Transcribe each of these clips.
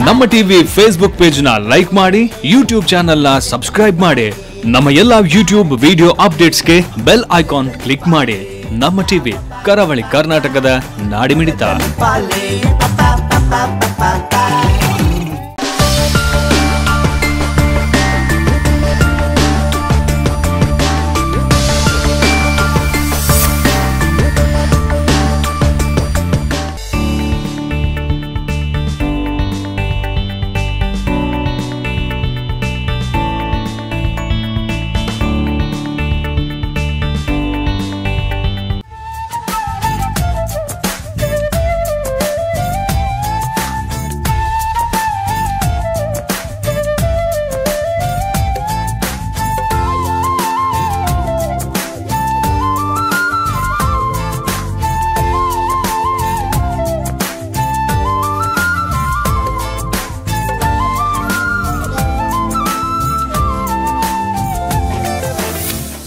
ನಮ್ಮ TV Facebook page ನ like ಮಾಡಿ, ಯೂಟ್ಯೂಬ್ ಚಾನೆಲ್ ನ ಸಬ್ಸ್ಕ್ರೈಬ್ ಮಾಡಿ, ನಮ್ಮ ಎಲ್ಲಾ ಯೂಟ್ಯೂಬ್ ವಿಡಿಯೋ ಅಪ್ಡೇಟ್ಸ್ಗೆ ಬೆಲ್ ಐಕಾನ್ ಕ್ಲಿಕ್ ಮಾಡಿ. ನಮ್ಮ ಟಿವಿ ಕರಾವಳಿ ಕರ್ನಾಟಕದ ನಾಡಿಮಿಡಿತ.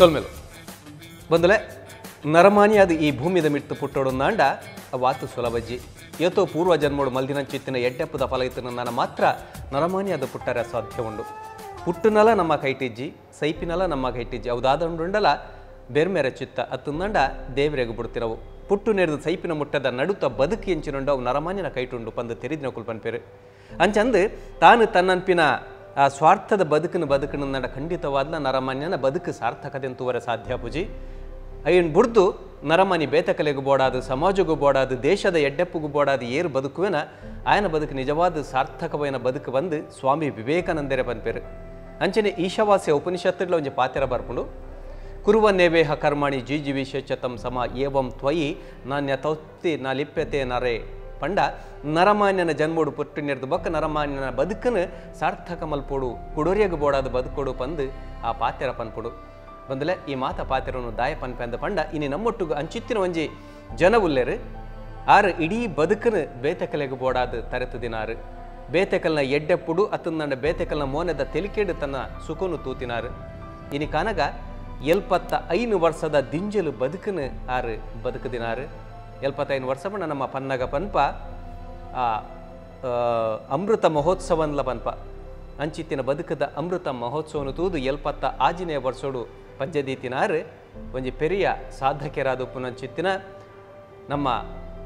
ಸೊಲ್ಮೆಲು ಬಂದಲೆ ನರಮಾನಿಯಾದ ಈ ಭೂಮಿದ ಮಿಟ್ಟು ಪುಟ್ಟೋಡೊಂದಾಂಡ ವಾತು ಸುಲಭಜ್ಜಿ ಇವತ್ತು ಪೂರ್ವ ಜನ್ಮೋಡು ಮಲ್ದಿನಂಚಿತ್ತಿನ ಎಡ್ಡೆಪ್ಪದ ಫಲ ಇತ್ತು ನಾನು ಮಾತ್ರ ನರಮಾನಿಯಾದ ಪುಟ್ಟರೆ ಸಾಧ್ಯ ಉಂಡು. ಪುಟ್ಟುನಲ ನಮ್ಮ ಕೈಟಿಜ್ಜಿ ಸೈಪಿನಲ ನಮ್ಮ ಕೈಟಿಜ್ಜಿ ಅವದಾದಂಡುಂಡಲ ಬೇರೆ ಮೇರೆ ಚಿತ್ತ ಅತ್ತುಂದಂಡ ದೇವರೆಗೆ ಬಿಡ್ತಿರವು. ಪುಟ್ಟು ನೆರೆದು ಸೈಪಿನ ಮುಟ್ಟದ ನಡುತ್ತ ಬದುಕಿ ಎಂಚಿನುಂಡು ಅವು ನರಮಾನ್ಯನ ಕೈಟುಂಡು ಪಂದು ತೆರಿದಿನ ಕುಲ್ಪನ್ಪೇರು ಅಂಚಂದು ತಾನು ತನ್ನನ್ಪಿನ ಆ ಸ್ವಾರ್ಥದ ಬದುಕನ್ನು ಖಂಡಿತವಾದ ನರಮಾನ್ಯನ ಬದುಕು ಸಾರ್ಥಕತೆ ಅಂತುವರ ಸಾಧ್ಯ ಪೂಜಿ ಅಯ್ಯನ್ ಬುಡ್ದು ನರಮಾನಿ ಬೇತಕಲೆಗೂ ಬೋಡಾದು ಸಮಾಜಗೂ ಬೋಡಾದು ದೇಶದ ಎಡ್ಡೆಪ್ಪಗೂ ಬೋಡಾದು ಏರು ಬದುಕುವೆನ ಆಯನ ಬದುಕು ನಿಜವಾದ ಸಾರ್ಥಕವೈನ ಬದುಕು ಬಂದು ಸ್ವಾಮಿ ವಿವೇಕಾನಂದರೇ ಬಂದ್ಪೇರು ಅಂಚನೆ ಈಶಾವಾಸ್ಯ ಉಪನಿಷತ್ತುಗಳ ಒಂಜಿ ಪಾತ್ರ ಬರ್ಪುಂಡು. ಕುರುವ ನೇವೇಹ ಕರ್ಮಾಣಿ ಜೀಜಿ ಶೇಷತಂ ಸಮ ಏವಂ ತ್ವಯಿ ನಾಣ್ಯ ತೌತ್ತಿ ನಾ ಲಿಪ್ಯತೆ ನರೇ ಪಂಡ ನರಮಾನ್ಯನ ಜನ್ಮೋಡು ಪುಟ್ಟು ನೆರೆದು ಬಕ್ಕ ನರಮಾನ್ಯನ ಬದುಕನ್ನು ಸಾರ್ಥಕ ಮಲ್ಪೋಡು ಕುಡೋರಿಯಾಗ ಬೋಡಾದ ಬದುಕೋಡು ಪಂದು ಆ ಪಾತ್ಯರ ಪನ್ಪುಡು ಬಂದಲೆ ಈ ಮಾತ ಪಾತ್ಯರನ್ನು ದಾಯ ಪನ್ಪೆಂದ ಪಂಡ ಇನ್ನು ನಮ್ಮೊಟ್ಟಿಗೆ ಅಂಚಿತ್ತಿನ ಒಂಜಿ ಜನ ಉಲ್ಲೇರು ಆರು ಇಡೀ ಬದುಕನ್ನು ಬೇತೆಕಲೆಗೆ ಬೋಡಾದ ತರೆತು ದಿನಾರು ಬೇತೆಕಲ್ನ ಎಡ್ಡೆಪ್ಪುಡು ಅತ್ತಂದಂಡ ಬೇತೆಕಲ್ನ ಮೋನೆದ ತೆಲಿಕೇಡು ತನ್ನ ಸುಖನು ತೂತಿನಾರು ಇನಿ ಕಾನಗ 75 ವರ್ಷದ ದಿಂಜಲು ಬದುಕನ್ನು ಆರು ಬದುಕು ದಿನಾರು 75 ವರ್ಷ ಪಂಡ ನಮ್ಮ ಪನ್ನಗ ಪನ್ಪ ಆ ಅಮೃತ ಮಹೋತ್ಸವನ್ಲ ಪನ್ಪ ಅಂಚಿತ್ತಿನ ಬದುಕದ ಅಮೃತ ಮಹೋತ್ಸವನು ತೂದು 76ನೇ ವರ್ಷೋಡು ಪಂಚದೀತಿನಾರು ಒಂಜಿ ಪೆರಿಯ ಸಾಧಕರಾದ ಪುನಂಚಿತ್ತಿನ ನಮ್ಮ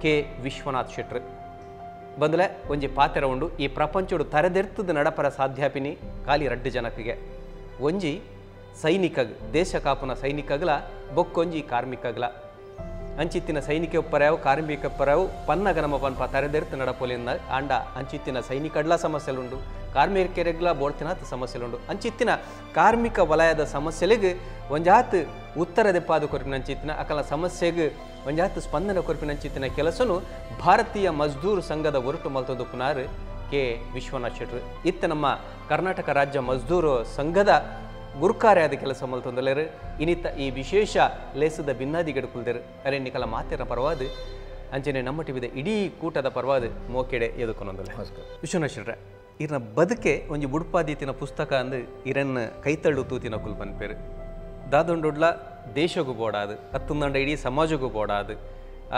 ಕೆ ವಿಶ್ವನಾಥ್ ಶೆಟ್ರು ಬಂದಲೆ ಒಂಜಿ ಪಾತ್ರ ಉಂಡು ಈ ಪ್ರಪಂಚೋಡು ತರೆದೆರ್ತದ ನಡಪರ ಸಾಧ್ಯಾಪಿನಿ ಖಾಲಿ 2 ಜನಕ್ಕೆ ಒಂಜಿ ಸೈನಿಕಗ್ ದೇಶ ಕಾಪುನ ಸೈನಿಕಗ್ಲ ಬೊಕ್ಕೊಂಜಿ ಕಾರ್ಮಿಕಗ್ಲ ಅಂಚಿತ್ತಿನ ಸೈನಿಕ ಪರ್ಯಾವು ಕಾರ್ಮಿಕ ಪರ್ಯಾವು ಪನ್ನಗ ನಮ್ಮ ಪನ್ಪ ತರೆದೆರ್ತು ನಡಪೋಲಿಂದ ಆಂಡ ಅಂಚಿತ್ತಿನ ಸೈನಿಕಡ್ಲ ಸಮಸ್ಯೆಲುಂಡು ಕಾರ್ಮಿಕರಿಗ್ಲ ಬೋಡ್ತಿನಾತ್ ಸಮಸ್ಯೆಲುಂಡು ಅಂಚಿತ್ತಿನ ಕಾರ್ಮಿಕ ವಲಯದ ಸಮಸ್ಯೆಲಿಗೆ ಒಂಜಾತ್ ಉತ್ತರ ದೆಪ್ಪಾದ ಕೊರ್ಪಿನಂಚಿತ್ತಿನ ಅಕಲ ಸಮಸ್ಯೆಗೆ ಒಂಜಾತ್ ಸ್ಪಂದನ ಕೊರ್ಪಿನಂಚಿತ್ತಿನ ಕೆಲಸನು ಭಾರತೀಯ ಮಜ್ದೂರ್ ಸಂಘದ ಹೊರಟು ಮಲ್ತೊಂದು ಪುನಾರ್ ಕೆ ವಿಶ್ವನಾಥ್ ಶೆಟ್ರು ಇತ್ತ ನಮ್ಮ ಕರ್ನಾಟಕ ರಾಜ್ಯ ಮಜ್ದೂರ್ ಸಂಘದ ಗುರ್ಕಾರ್ಯಾದ ಕೆಲಸ ಮಲ್ತೊಂದಲೇರು ಇನಿತ್ತ ಈ ವಿಶೇಷ ಲೇಸದ ಭಿನ್ನಾದಿಗಡು ಕುಲ್ದೇರು ಅರೆನ್ನಿಕಲ ಮಾತಿನ ಪರವಾದ ಅಂಚನೆ ನಮ್ಮ ಟಿವಿದ ಇಡೀ ಕೂಟದ ಪರವಾದ ಮೋಕೆಡೆ ಎದುಕೊಂದಲೆ ವಿಶ್ವನಾಥ್ ಶೆಟ್ರೆ ಇರ್ನ ಬದುಕೆ ಒಂಜಿ ಬುಡ್ಪಾದೀತಿನ ಪುಸ್ತಕ ಅಂದು ಇರನ್ನ ಕೈತಳ್ಳು ತೂತಿನ ಕುಲ್ಪನ್ಪೇರು ದಾದೊಂಡೊಡ್ಲ ದೇಶಗೂ ಬೋಡಾದು ಅತ್ತುಂದಂಡ ಇಡೀ ಸಮಾಜಗೂ ಬೋಡಾದು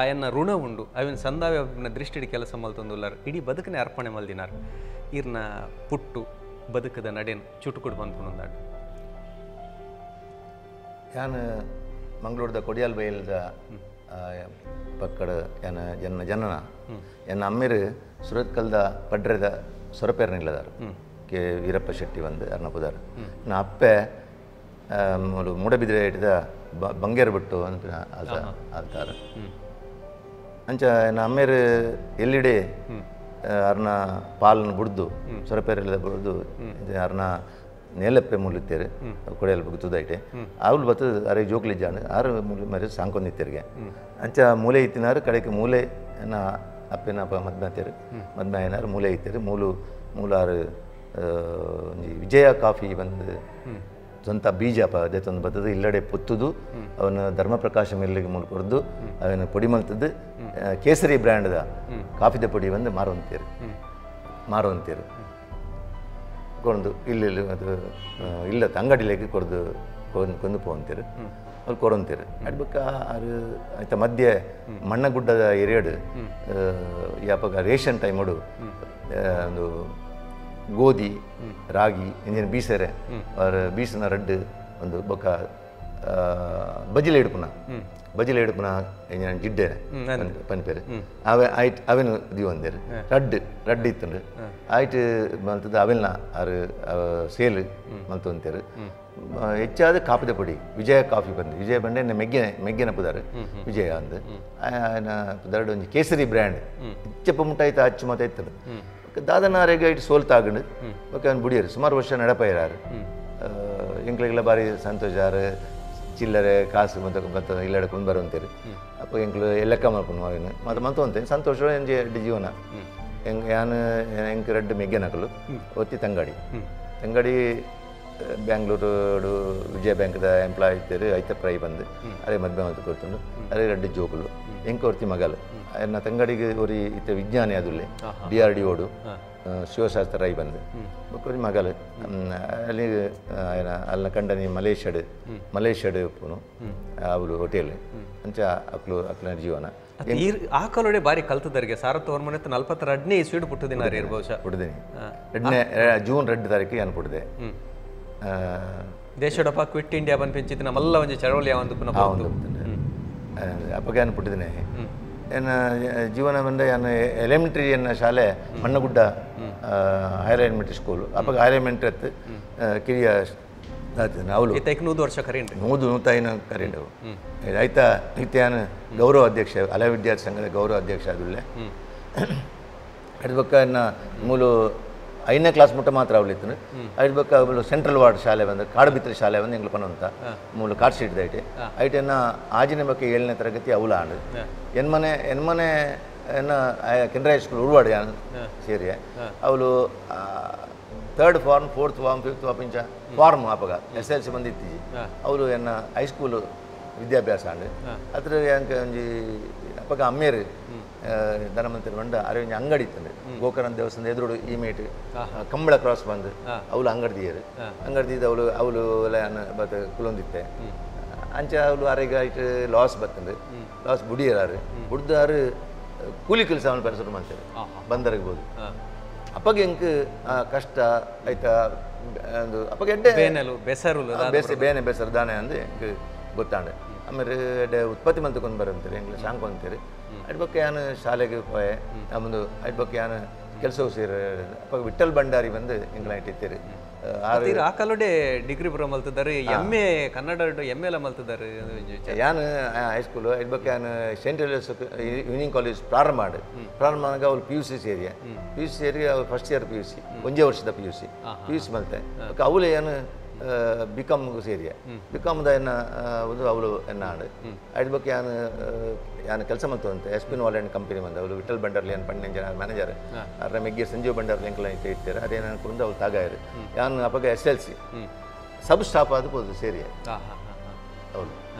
ಆಯನ್ನ ಋಣ ಉಂಡು ಅವಿನ ಸಂದಾವ್ಯನ ದೃಷ್ಟಿಡಿ ಕೆಲಸ ಮಲ್ತೊಂದುಲ್ಲಾರು ಇಡೀ ಬದುಕನೆ ಅರ್ಪಣೆ ಮಲ್ದಿನಾರು ಇರ್ನ ಪುಟ್ಟು ಬದುಕದ ನಡೆನ್ ಚುಟುಕುಡು ಬಂದ್ಕೊಂಡಾಡು ಯಾನು ಮಂಗಳೂರದ ಕೊಡಿಯಾಲ್ ಬೈಲ್ದ ಪಕ್ಕಡ ಯಾನ ಜನ ಜನನ ಎನ್ನ ಅಮ್ಮೇರು ಸುರತ್ಕಲ್ದ ಪಡ್ರೆದ ಸೊರಪೇರ್ನಿಲ್ಲದಾರು ಕೆ ವೀರಪ್ಪ ಶೆಟ್ಟಿ ಬಂದು ಅರ್ನಪುದಾರು ನಾ ಅಪ್ಪೆ ಮೂಡಬಿದ್ರೆ ಇಟ್ಟಿದ ಬಂಗೇರು ಬಿಟ್ಟು ಅಂತ ಆಲ್ತಾರೆ ಅಂಚ ನಾ ಅಮ್ಮೇರು ಎಲ್ಲಿಡೆ ಅರ್ನ ಪಾಲನ್ನು ಬಿಡ್ದು ಸೊರಪೇರಿಲ್ಲದ ಬಿಡ್ದು ಅರ್ನ ನೇಲಪ್ಪೆ ಮುಲಿತ್ತೇರು ಕೊಡೆಯಲ್ಲಿ ಬಗ್ತುದೈಟೆ ಅವ್ಲು ಬತ್ತದ ಅರೆ ಜೋಕ್ಲಿ ಜಾಣ ಆರು ಮೂಲೆ ಮರೆ ಸಾಂಕೊಂಡಿತ್ತೇರಿಗೆ ಅಂಚ ಮೂಲೆ ಇತ್ತಿನಾರು ಕಡೆಗೆ ಮೂಲೆ ನಾ ಅಪ್ಪೆನ ಅಪ್ಪ ಮದ್ಮೇರು ಮದ್ಮೇನಾರು ಮೂಲೆ ಇತ್ತೇರು ಮೂಲಾರು ವಿಜಯ ಕಾಫಿ ಬಂದು ಸ್ವಂತ ಬೀಜ ಅದೊಂದು ಬರ್ತದೆ ಇಲ್ಲಡೆ ಪೊತ್ತುದು ಅವನ ಧರ್ಮಪ್ರಕಾಶ ಮೆಲ್ಲಿಗೆ ಮೂಲ ಕೊಡ್ದು ಅವನ ಪೊಡಿ ಮಲ್ತದ್ದು ಕೇಸರಿ ಬ್ರ್ಯಾಂಡ್ದ ಕಾಫಿದ ಪೊಡಿ ಬಂದು ಮಾರುವಂತೀರು ಕೊಂಡು ಇಲ್ಲಿ ಅದು ಇಲ್ಲದ ಅಂಗಡಿಲೇಗೆ ಕೊಡ್ದು ಕೊಂದು ಪೋಂತೀರು ಅವ್ರು ಕೊರಂತೀರು ಅಡ್ಬೇಕ ಅದು ಆಯ್ತಾ ಮಧ್ಯೆ ಮಣ್ಣಗುಡ್ಡದ ಏರಿಯಾಡು ಯಾವಾಗ ರೇಷನ್ ಟೈಮಡು ಒಂದು ಗೋಧಿ ರಾಗಿ ಇಂಜಿನ ಬೀಸರೆ ಅವ್ರ ಬೀಸನ ರಡ್ಡು ಒಂದು ಬೊಕ್ಕ ಬಜಿಲೆ ಇಡುಪುನ ಇಂಜಿನ ಜಿಡ್ಡೇರೆ ಪನ್ಪೇರು ಅವೇನು ದಿವಂದೇರು ರಡ್ಡು ಇತ್ತಂಡು ಆಯ್ತು ಮಲ್ತದ ಅವೆಲ್ನ ಆರು ಸೇಲ್ ಮಲ್ತಂತೇರು ಹೆಚ್ಚಾದ ಕಾಪಿದ ಪುಡಿ ವಿಜಯ ಕಾಫಿ ಬಂದು ವಿಜಯ ಬಂಡೆ ಮೆಗ್ಗೆನ ಪುದಾರು ವಿಜಯ ಅಂದು ಪುದಾರು ಒಂದು ಕೇಸರಿ ಬ್ರ್ಯಾಂಡ್ ಇಚ್ಚಪ್ಪ ಮುಟ್ಟಾಯ್ತು ಅಚ್ಚು ಮಾತ ಇತ್ತದು ದಾದನಾರೆಗೆ ಇಟ್ಟು ಸೋಲ್ತಾಗಂಡು ಓಕೆ ಅವ್ನು ಬುಡಿಯರು ಸುಮಾರು ವರ್ಷ ನಡಪಯ್ಯಾರು ಎಂಕ್ಳಿಗೆಲ್ಲ ಭಾರಿ ಸಂತೋಷ ಯಾರು ಚಿಲ್ಲರೆ ಕಾಸು ಮತ್ತು ಇಲ್ಲ ಹಿಡ್ಕೊಂಡು ಬರುವಂತೀರಿ ಅಪ್ಪ ಎಂಕ್ಳು ಲೆಕ್ಕ ಮಾಡ್ಕೊಂಡು ಅವನು ಮತ್ತು ಮಂತಂತೇನೆ ಸಂತೋಷ ಎಂಜಿ ಎಡ್ಡು ಜೀವನ ಯಾನು ಎಂಕ್ ರೆಡ್ ಮೆಗ್ಗೆನಕಲು ಒತ್ತಿ ತಂಗಡಿ ಬ್ಯಾಂಗ್ಳೂರು ವಿಜಯ ಬ್ಯಾಂಕ್ದ ಎಂಪ್ಲಾಯ್ ಇದ್ದೀರಿ ಐತೆ ಪ್ರೈ ಬಂದು ಅದೇ ಮದುವೆ ಮತ್ತು ಕೊಡ್ಕೊಂಡು ಅದೇ ರೆಡ್ಡು ಜೋಕುಲು ಎಂಕ ಹೊರ್ತಿ ಮಗಲು ಎನ್ನ ತಂಗಡಿಗೆ ಒರಿ ಇತ್ತ ವಿಜ್ಞಾನಿ ಅದುಲ್ಲೆ DRDO ಶಿವಶಾಸ್ತ್ರ ರೈ ಬಂದು ಬೊಕ್ಕೊರಿ ಮಗಲು ಅಲ್ಲಿ ಅಲ್ಲ ಕಂಡನಿ ಮಲೇಷ್ಯಾಡ್ ಉಪ್ಪುನು ಅವಳು ಹೋಟೆಲ್ ಅಂಚ ಅಕ್ಲ ಜೀವನ ಆ ಕಾಲೋಡೆ ಬಾರಿ ಕಲ್ತದರಿಗೆ ಸಾರತ್ತು ಅವ್ರ ಮನೆ 42ನೇ ಇಸ್ವಿಡ್ ಪುಟ್ಟದಿನ ಬಹುಶಃ ಪುಟ್ಟದಿನಿ ಜೂನ್ 2 ತಾರೀಕಿಗೆ ನಾನು ಪುಟ್ಟದೆ ದೇಶಡಪ್ಪ ಕ್ವಿಟ್ ಇಂಡಿಯಾ ಬಂದು ಪೆಂಚಿತ್ತು ನಮ್ಮೆಲ್ಲ ಒಂದು ಚಳವಳಿ ಯಾವಂದು ಪುನಃ ಅಪ್ಪಗೆ ನಾನು ಪುಟ್ಟಿದ್ದೀನಿ ಏನು ಜೀವನ ಬಂದರೆ ನಾನು ಎಲಿಮೆಂಟ್ರಿ ಎನ್ನ ಶಾಲೆ ಮಣ್ಣಗುಡ್ಡ ಹೈಯರ್ ಎಲಿಮೆಂಟ್ರಿ ಸ್ಕೂಲು ಅಪ್ಪಗೆ ಹೈಯರ್ ಎಲಿಮೆಂಟ್ರಿ ಹತ್ತು ಕಿರಿಯ ಅವಳು 100 ವರ್ಷ ಕರೆಂಟ್ 100 ಕರೆಂಟ್ ಆಯ್ತಾ ನಾನು ಗೌರವ ಅಧ್ಯಕ್ಷ ಹಳೆ ವಿದ್ಯಾರ್ಥಿ ಸಂಘದ ಗೌರವ ಅಧ್ಯಕ್ಷ ಅದುಲ್ಲೆ ಅಡ್ಬೇಕ ಮೂಲು 5ನೇ ಕ್ಲಾಸ್ ಮುಟ್ಟ ಮಾತ್ರ ಅವಳಿತ್ತು ಅಡ್ಬೇಕ ಅವಳು ಸೆಂಟ್ರಲ್ ವಾರ್ಡ್ ಶಾಲೆ ಬಂದು ಕಾಡುಬಿತ್ರೆ ಶಾಲೆ ಬಂದು ಎಂಗ್ಳು ಪನ್ನಂತ ಮೂಲು ಕಾರ್ ಶೀಟ್ ಐಟೆ ಐಟೆನ್ನ ಆಜಿನ ಬಗ್ಗೆ 7ನೇ ತರಗತಿ ಅವಳ ಆಂಡು ಎನ್ಮನೆ ಕೆನರಾ ಸ್ಕೂಲ್ ಉಳ್ವಾಡು ಯಾನು ಸೇರಿಯ ಅವಳು 3rd form 4th form 5th form ಇಂಚ ಫಾರ್ಮ್ ಅಪಗ SLC ಬಂದಿತ್ತೀಜಿ ಅವಳು ಎನ್ನ ಹೈಸ್ಕೂಲು ವಿದ್ಯಾಭ್ಯಾಸ ಆಂಡು ಅದ್ರ ಎಂಕ ಒಂಜಿ ಅಪಗ ಅಮ್ಮೇರು ಧನಮಂತ್ರಿ ಬಂಡ ಅರೆ ಒಂಜಿ ಅಂಗಡಿ ಇತ್ತಂದ್ರೆ ಗೋಕರ್ಣ ದೇವಸ್ಥಾನದ ಎದುರು ಇಮೇಟ್ ಕಂಬಳ ಕ್ರಾಸ್ ಬಂದು ಅವಳು ಅಂಗಡಿದಿಯರು ಅಂಗಡಿದ ಅವಳು ಬತ್ತ ಕುಲೊಂದಿತ್ತೆ ಅಂಚ ಅವಳು ಅರೆಗ ಇಟ್ಟು ಲಾಸ್ ಬತ್ತಂದು ಲಾಸ್ ಬುಡಿಯರಾರು ಬುಡ್ದಾರು ಕೂಲಿ ಕೆಲಸ ಅವನು ಪರಿಸರ ಮಾಡ್ತಾರೆ ಬಂದರಗ್ಬೋದು ಅಪ್ಪಗೆ ಎಂಕ್ ಕಷ್ಟ ಆಯ್ತಾ ಒಂದು ಅಪ್ಪಗೆ ಎಡ್ಡೆ ಬೇನೆ ಬೆಸರು ದಾನೆ ಅಂದು ಎಂಕ್ ಗೊತ್ತಾಂಡೆ ಆಮೇಲೆ ಎಡ್ಡೆ ಉತ್ಪತ್ತಿ ಮಂತ್ಕೊಂಡು ಬರಂತೀರಿ ಎಂಗ್ಲ ಶಾಂಕ್ ಅಂತೀರಿ ಅಡ್ ಬಗ್ಗೆ ನಾನು ಶಾಲೆಗೆ ಹೋಯೆ ನಮ್ಮದು ಅಡ್ ಬಗ್ಗೆ ನಾನು ಕೆಲಸವು ಸೇರಿ ಅಪ್ಪ ವಿಠಲ್ ಭಂಡಾರಿ ಬಂದು ಎಂಗ್ಲ ಇಟ್ಟಿರ್ತೀರಿ ಆ ಕಾಲೋಡೆ ಡಿಗ್ರಿ ಪುರ ಮಲ್ತಿದ್ದಾರೆ MA ಕನ್ನಡ MA ಎಲ್ಲ ಮಲ್ತಿದ್ದಾರೆ ಯಾನು ಹೈಸ್ಕೂಲು ಅಡ್ ಬಗ್ಗೆ ನಾನು ಸೆಂಟ್ ಎಲಿಯಸ್ ಯೂನಿಯನ್ ಕಾಲೇಜ್ ಪ್ರಾರಂಭ ಆಗ ಅವ್ರು PUC ಸೇರಿಯ PUC ಸೇರಿ ಅವ್ರು ಫಸ್ಟ್ ಇಯರ್ PUC ಒಂದೇ ವರ್ಷದ PUC ಮಲ್ತೆ ಅವಳು ಏನು ಬಿಕಾಮ್ ಸೇರಿಯ ಬಿಕಾಮ್ದ ಎನ್ನ ಒಂದು ಅವಳು ಎನ್ನ ಆಡು ಅಡ್ ಬಗ್ಗೆ ಯಾನು ಕೆಲಸ ಮಂತಂತೆ SP ವಾಲೆಂಡ್ ಕಂಪನಿ ಬಂದ ಅವಳು ವಿಠಲ್ ಭಂಡಾರ್ಲಿ ಏನು ಪಣ್ಣೆ ಜನ ಮ್ಯಾನೇಜರ್ ಅದ್ರ ಮೆಗ್ಗೆ ಸಂಜೀವ್ ಭಂಡಾರ್ಲಿ ಎಂಕ್ಲ ಇಟ್ಟಿರ್ತಾರೆ ಅದೇನು ಅನ್ಕೊಂಡು ಅವ್ಳು ತಾಗಾಯರು ಯಾನು ಅಪ್ಪಗೆ SLC ಸಬ್ ಸ್ಟಾಫ್ ಆದ ಹೋದು ಸೇರಿಯ ಅವಳು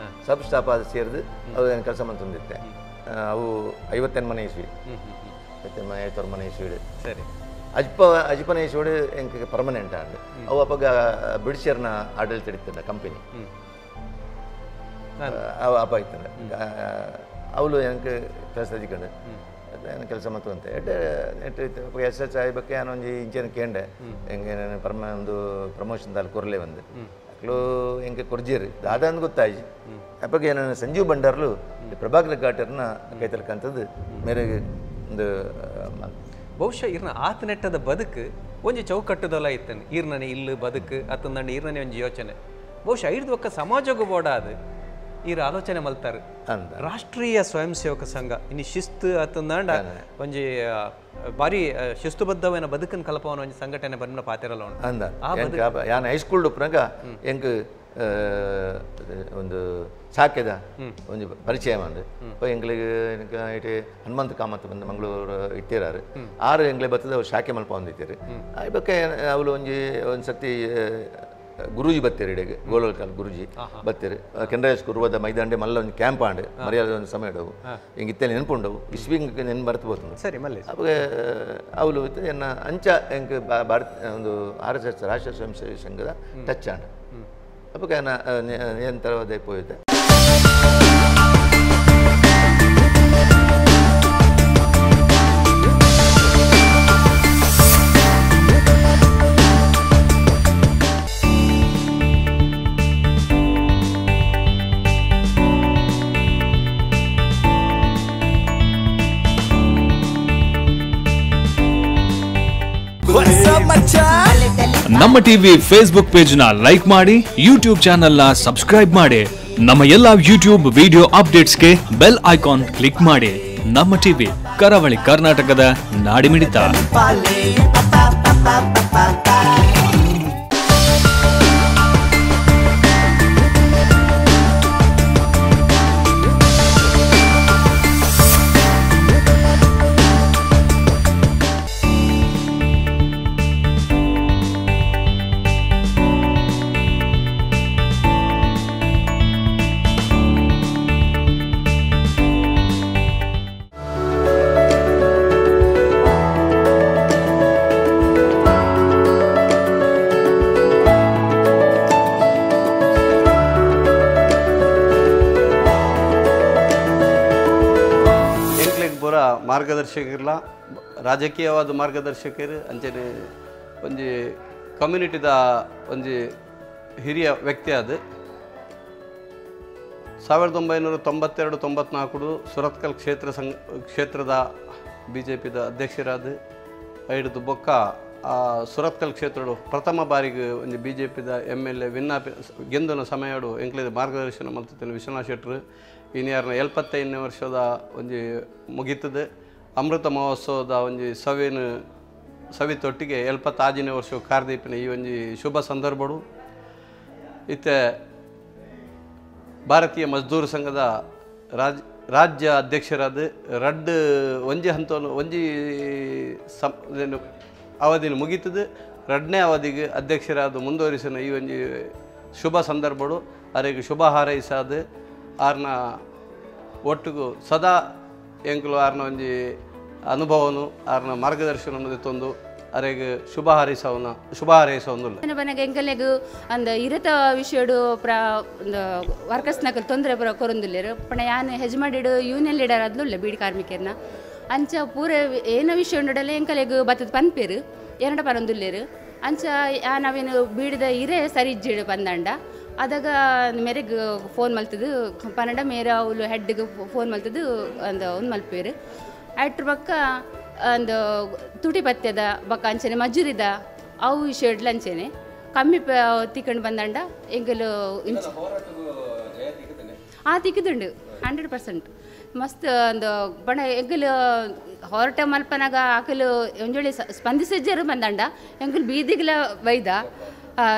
ಸಬ್ ಸ್ಟಾಫ್ ಆದ ಸೇರಿದು ಅವ್ರು ಏನು ಕೆಲಸ ಮಂತಂದಿತ್ತೆ ಅವು 58 ಮನೆ ಇಸ್ವಿ 56 ಮನೆ ಇಸ್ವಿ ಸರಿ ಅಜ್ಪನ ಇಸ್ವಡು ಎಂಕ್ ಪರ್ಮನೆಂಟ್ ಆಂಡು ಅವು ಅಪ್ಪಗ ಬ್ರಿಟಿಷರ್ನ ಆಡಳಿತ ಹಿಡಿತಂಡ ಕಂಪನಿ ಅಪ್ಪ ಇತ್ತಂಡ ಅವಳು ಎಂಕ್ ಕೆಲಸ ಹಚ್ಕೊಂಡು ಕೆಲಸ ಮತ್ತು ಅಂತ SH ಬಗ್ಗೆ ನಾನು ಒಂಜಿ ಇಂಚೆನ ಕೇಂಡೆ ಹೆಂಗೆ ಒಂದು ಪ್ರಮೋಷನ್ ದಾಲ್ ಕೊರಲೆ ಬಂದು ಅಕ್ಲು ಎಂಗೆ ಕೊರ್ಜೀರು ದಾದಂದು ಗೊತ್ತಾಯ್ತು ಅಪ್ಪಗೆ ನಾನು ಸಂಜೀವ್ ಭಂಡಾರ್ಲು ಪ್ರಭಾಕರ ಘಾಟರ್ನ ಕೈತಲ್ಕಂಥದ್ದು ಮೇರೆಗೆ ಒಂದು ಬಹುಶಃ ಇರ್ನ ಆತ ನೆಟ್ಟದ ಬದುಕು ಒಂಜಿ ಚೌಕಟ್ಟದಲ್ಲ ಇತ್ತನು ಈರ್ನನೆ ಇಲ್ಲು ಬದುಕು ಅತ್ತಂದಂಡ ಈರ್ನನೆ ಒಂಜಿ ಯೋಚನೆ ಬಹುಶಃ ಐದು ಒಕ್ಕ ಸಮಾಜಗೂ ಬೋಡಾದು ಈರ ಆಲೋಚನೆ ಮಲ್ತಾರೆ ರಾಷ್ಟ್ರೀಯ ಸ್ವಯಂ ಸೇವಕ ಸಂಘ ಇನ್ನು ಶಿಸ್ತು ಅತ್ತಂದಂಡ ಒಂಜಿ ಬಾರಿ ಶಿಸ್ತುಬದ್ಧವೈನ ಬದುಕನ್ ಕಲ್ಪವನ ಒಂಜಿ ಸಂಘಟನೆ ಬಂದ ಪಾತಿರಲ್ಲ ಯಾನ್ ಹೈಸ್ಕೂಲ್ ಉಪ್ರಾಗ ಎಂಕ್ ಒಂದು ಸಾಕ್ಯದ ಒಂದು ಪರಿಚಯ ಮಾಡಿ ಎಂಗ್ಳಿಗೆ ಇಟ್ಟು ಹನುಮಂತ ಕಾಮತ್ ಬಂದು ಮಂಗಳೂರು ಇಟ್ಟಿರಾರು 6 ಎಂಗ್ಲೆ ಬರ್ತದೆ ಅವ್ರು ಶಾಖೆ ಮಲ್ಪ ಹೊಂದಿತ್ತೀರಿ ಬಗ್ಗೆ ಅವಳು ಒಂದು ಸತಿ ಗುರೂಜಿ ಬತ್ತೀರಿ ಇಡೆಗೆ ಗೋಲೋಲ್ಕಾಲ್ ಗುರೂಜಿ ಬತ್ತೀರಿ ಕೆನರಾ ಸ್ಕೂಲ್ ಮೈದಾಂಡೆ ಮಲ್ಲ ಒಂದು ಕ್ಯಾಂಪ್ ಆಂಡೆ ಮರ್ಯಾದ ಒಂದು ಸಮಯ ಇಡವು ಹಿಂಗೆ ಇತ್ತೇನೆ ನೆನ್ಪುಂಡವು ಇಸ್ವಿಂಗ್ ನೆನ್ ಬರ್ತಬೋದು ಸರಿ ಮಲ್ಲಿ ಅವಾಗ ಅವಳು ಎನ್ನ ಅಂಚ ಎಂಕ್ ಭಾರತ ಒಂದು RSS ರಾಷ್ಟ್ರೀಯ ಸ್ವಯಂ ಸೇವಕ ಸಂಘದ ಟಚ್ ಆಂಡ ಅವಾಗ ಏನು ಥರವಾದ ಹೋಯ್ತೆ ನಮ್ಮ ಟಿವಿ ಫೇಸ್ಬುಕ್ ಪೇಜ್ ನ ಲೈಕ್ ಮಾಡಿ, ಯೂಟ್ಯೂಬ್ ಚಾನೆಲ್ ನ ಸಬ್ಸ್ಕ್ರೈಬ್ ಮಾಡಿ. ನಮ್ಮ ಎಲ್ಲಾ ಯೂಟ್ಯೂಬ್ ವಿಡಿಯೋ ಅಪ್ಡೇಟ್ಸ್ಗೆ ಬೆಲ್ ಐಕಾನ್ ಕ್ಲಿಕ್ ಮಾಡಿ. ನಮ್ಮ ಟಿವಿ ಕರಾವಳಿ ಕರ್ನಾಟಕದ ನಾಡಿಮಿಡಿತ. ಮಾರ್ಗದರ್ಶಕರಿಲ್ಲ, ರಾಜಕೀಯವಾದ ಮಾರ್ಗದರ್ಶಕರು ಅಂಚನೆ ಒಂಜಿ ಕಮ್ಯುನಿಟಿದ ಒಂಜಿ ಹಿರಿಯ ವ್ಯಕ್ತಿ ಅದು. 1992-94 ಸುರತ್ಕಲ್ ಕ್ಷೇತ್ರದ BJPದ ಅಧ್ಯಕ್ಷರಾದ ಐದು ಬೊಕ್ಕ ಸುರತ್ಕಲ್ ಕ್ಷೇತ್ರಡು ಪ್ರಥಮ ಬಾರಿಗೆ ಒಂದು BJPದ MLA ಗೆಂದನ ಸಮಯಡು ಎಂಕ್ಲೆದ ಮಾರ್ಗದರ್ಶನ ಮಾಡ್ತಿದ್ದೇನೆ ವಿಶ್ವನಾಥ್ ಶೆಟ್ಟರು. ಇನ್ಯಾರನ್ನ 75ನೇ ವರ್ಷದ ಒಂದು ಮುಗಿತದೆ. ಅಮೃತ ಮಹೋತ್ಸವದ ಒಂದು ಸವಿತೊಟ್ಟಿಗೆ 76ನೇ ವರ್ಷ ಕಾರ್ದೀಪಿನ ಈ ಒಂದು ಶುಭ ಸಂದರ್ಭಡು ಇತ್ತೆ ಭಾರತೀಯ ಮಜ್ದೂರ್ ಸಂಘದ ರಾಜ್ಯ ಅಧ್ಯಕ್ಷರಾದ ಒಂಜಿ ಹಂತವನ್ನು ಅವಧಿನ ಮುಗೀತದೆ. 2ನೇ ಅವಧಿಗೆ ಅಧ್ಯಕ್ಷರಾದ ಮುಂದುವರಿಸಿನ ಈ ಒಂದು ಶುಭ ಸಂದರ್ಭಡು ಅವರಿಗೆ ಶುಭ ಹಾರೈಸಾದ ಆರ್ನ ಒಟ್ಟಿಗೂ ಸದಾ ಎಂಕಲು ಆರ್ನ ಒಂಜಿ ಅನುಭವನು ಆರ್ನ ಮಾರ್ಗದರ್ಶನ ತಂದು ಅರೆಗೆ ಶುಭ ಹಾರೈಸೋಂದುಲ್ಲ ಬನಗೆ ಎಂಕಲೆಗು ಅಂದ ಇರತ ವಿಷಯಡು ವರ್ಕರ್ಸ್ನಕ ತೊಂದರೆ ಕೊರೊಂದುಲ್ಲೇರು ಪಣ ಯಾನ್ ಹೆಜ್ಮಾಡಿಡು ಯೂನಿಯನ್ ಲೀಡರ್ ಆದ್ಲುಲ್ಲ ಬೀಡಿ ಕಾರ್ಮಿಕರನ್ನ ಅಂಚ ಪೂರ ಏನ ವಿಷಯ ಉಂಡಲೆ ಎಂಕಲೆಗು ಬತ್ತದ ಪನ್ಪೇರು ಎರಡ ಪರೊಂದುಲ್ಲೇರು ಅಂಚ ನಾವೇನು ಬೀಡಿದ ಇರೇ ಸರಿ ಇಜ್ಜಿಡು ಬಂದಂಡ ಅದಾಗ ಮೇರೆಗೆ ಫೋನ್ ಮಲ್ತದು ಪನ್ನಡ ಮೇರೆ ಅವಳು ಹೆಡ್ಗೆ ಫೋನ್ ಮಲ್ತದು ಅಂದ ಒಂದು ಮಲ್ಪೇರು ಅಟ್ರ ಬಕ್ಕ ಅಂದ ತುಟಿ ಪತ್ಯದ ಬಕ್ಕ ಅಂಚನೆ ಮಜೂರಿದ ಅವು ವಿಷಯಡ್ಲ ಅಂಚೆನೆ ಕಮ್ಮಿ ತಿಕ್ಕೊಂಡು ಬಂದಂಡ ಎಂಗಲು ತಿಕ್ಕದುಂಡು 100% ಮಸ್ತ್ ಒಂದು ಬಣ ಎಂಗಲು ಹೊರಟ ಮಲ್ಪನಾಗ ಆಕಲು ಒಂಜೊಳ್ಳಿ ಸ್ಪಂದಿಸಿಜ್ಜರು ಬಂದಂಡ ಎಂಗಲು ಬೀದಿಗ್ಲ ಬೈದ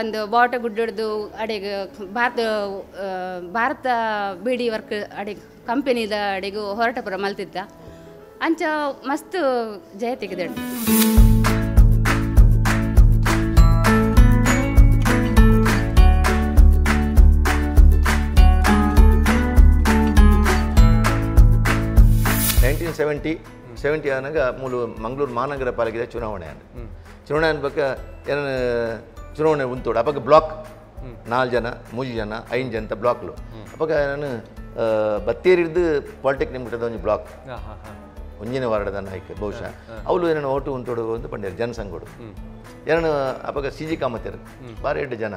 ಒಂದು ಬಾಟ ಗುಡ್ಡದು ಅಡೆಗೆ ಭಾರತ ಬಿಡಿ ವರ್ಕ್ ಅಡೆಗೆ ಕಂಪೆನಿದ ಅಡೆಗೂ ಹೊರಟಪುರ ಮಲ್ತಿದ್ದ ಅಂಚ ಮಸ್ತ್ ಜಯ ತೆಗೆದಳು. ಆನಾಗ ಮೂಲು ಮಂಗಳೂರು ಮಹಾನಗರ ಪಾಲಿಕೆ ಚುನಾವಣೆ ಬಗ್ಗೆ ಏನು ಚುನಾವಣೆ ಉಂಟೋಡು ಅವಾಗ ಬ್ಲಾಕ್ 4 ಜನ 3 ಜನ 5 ಜನ ಬ್ಲಾಕ್ಲು ಅವಾಗ ನಾನು ಬತ್ತೇರಿದ್ದು ಪಾಲಿಟೆಕ್ನಿಕ್ ಮುಟ್ಟದ ಒಂದು ಬ್ಲಾಕ್ ಒಂಜಿನ ವಾರ್ಡದ ನಾಯಕ ಬಹುಶಃ ಅವಳು ಏನೋ ಓಟು ಉಂಟೋಡು ಅಂತ ಪಂಡ್ಯಾರ ಜನಸಂಘೋಡು ಏನು ಅವಾಗ CG ಕಾಮತ್ತರು ಬಾರಿ 2 ಜನ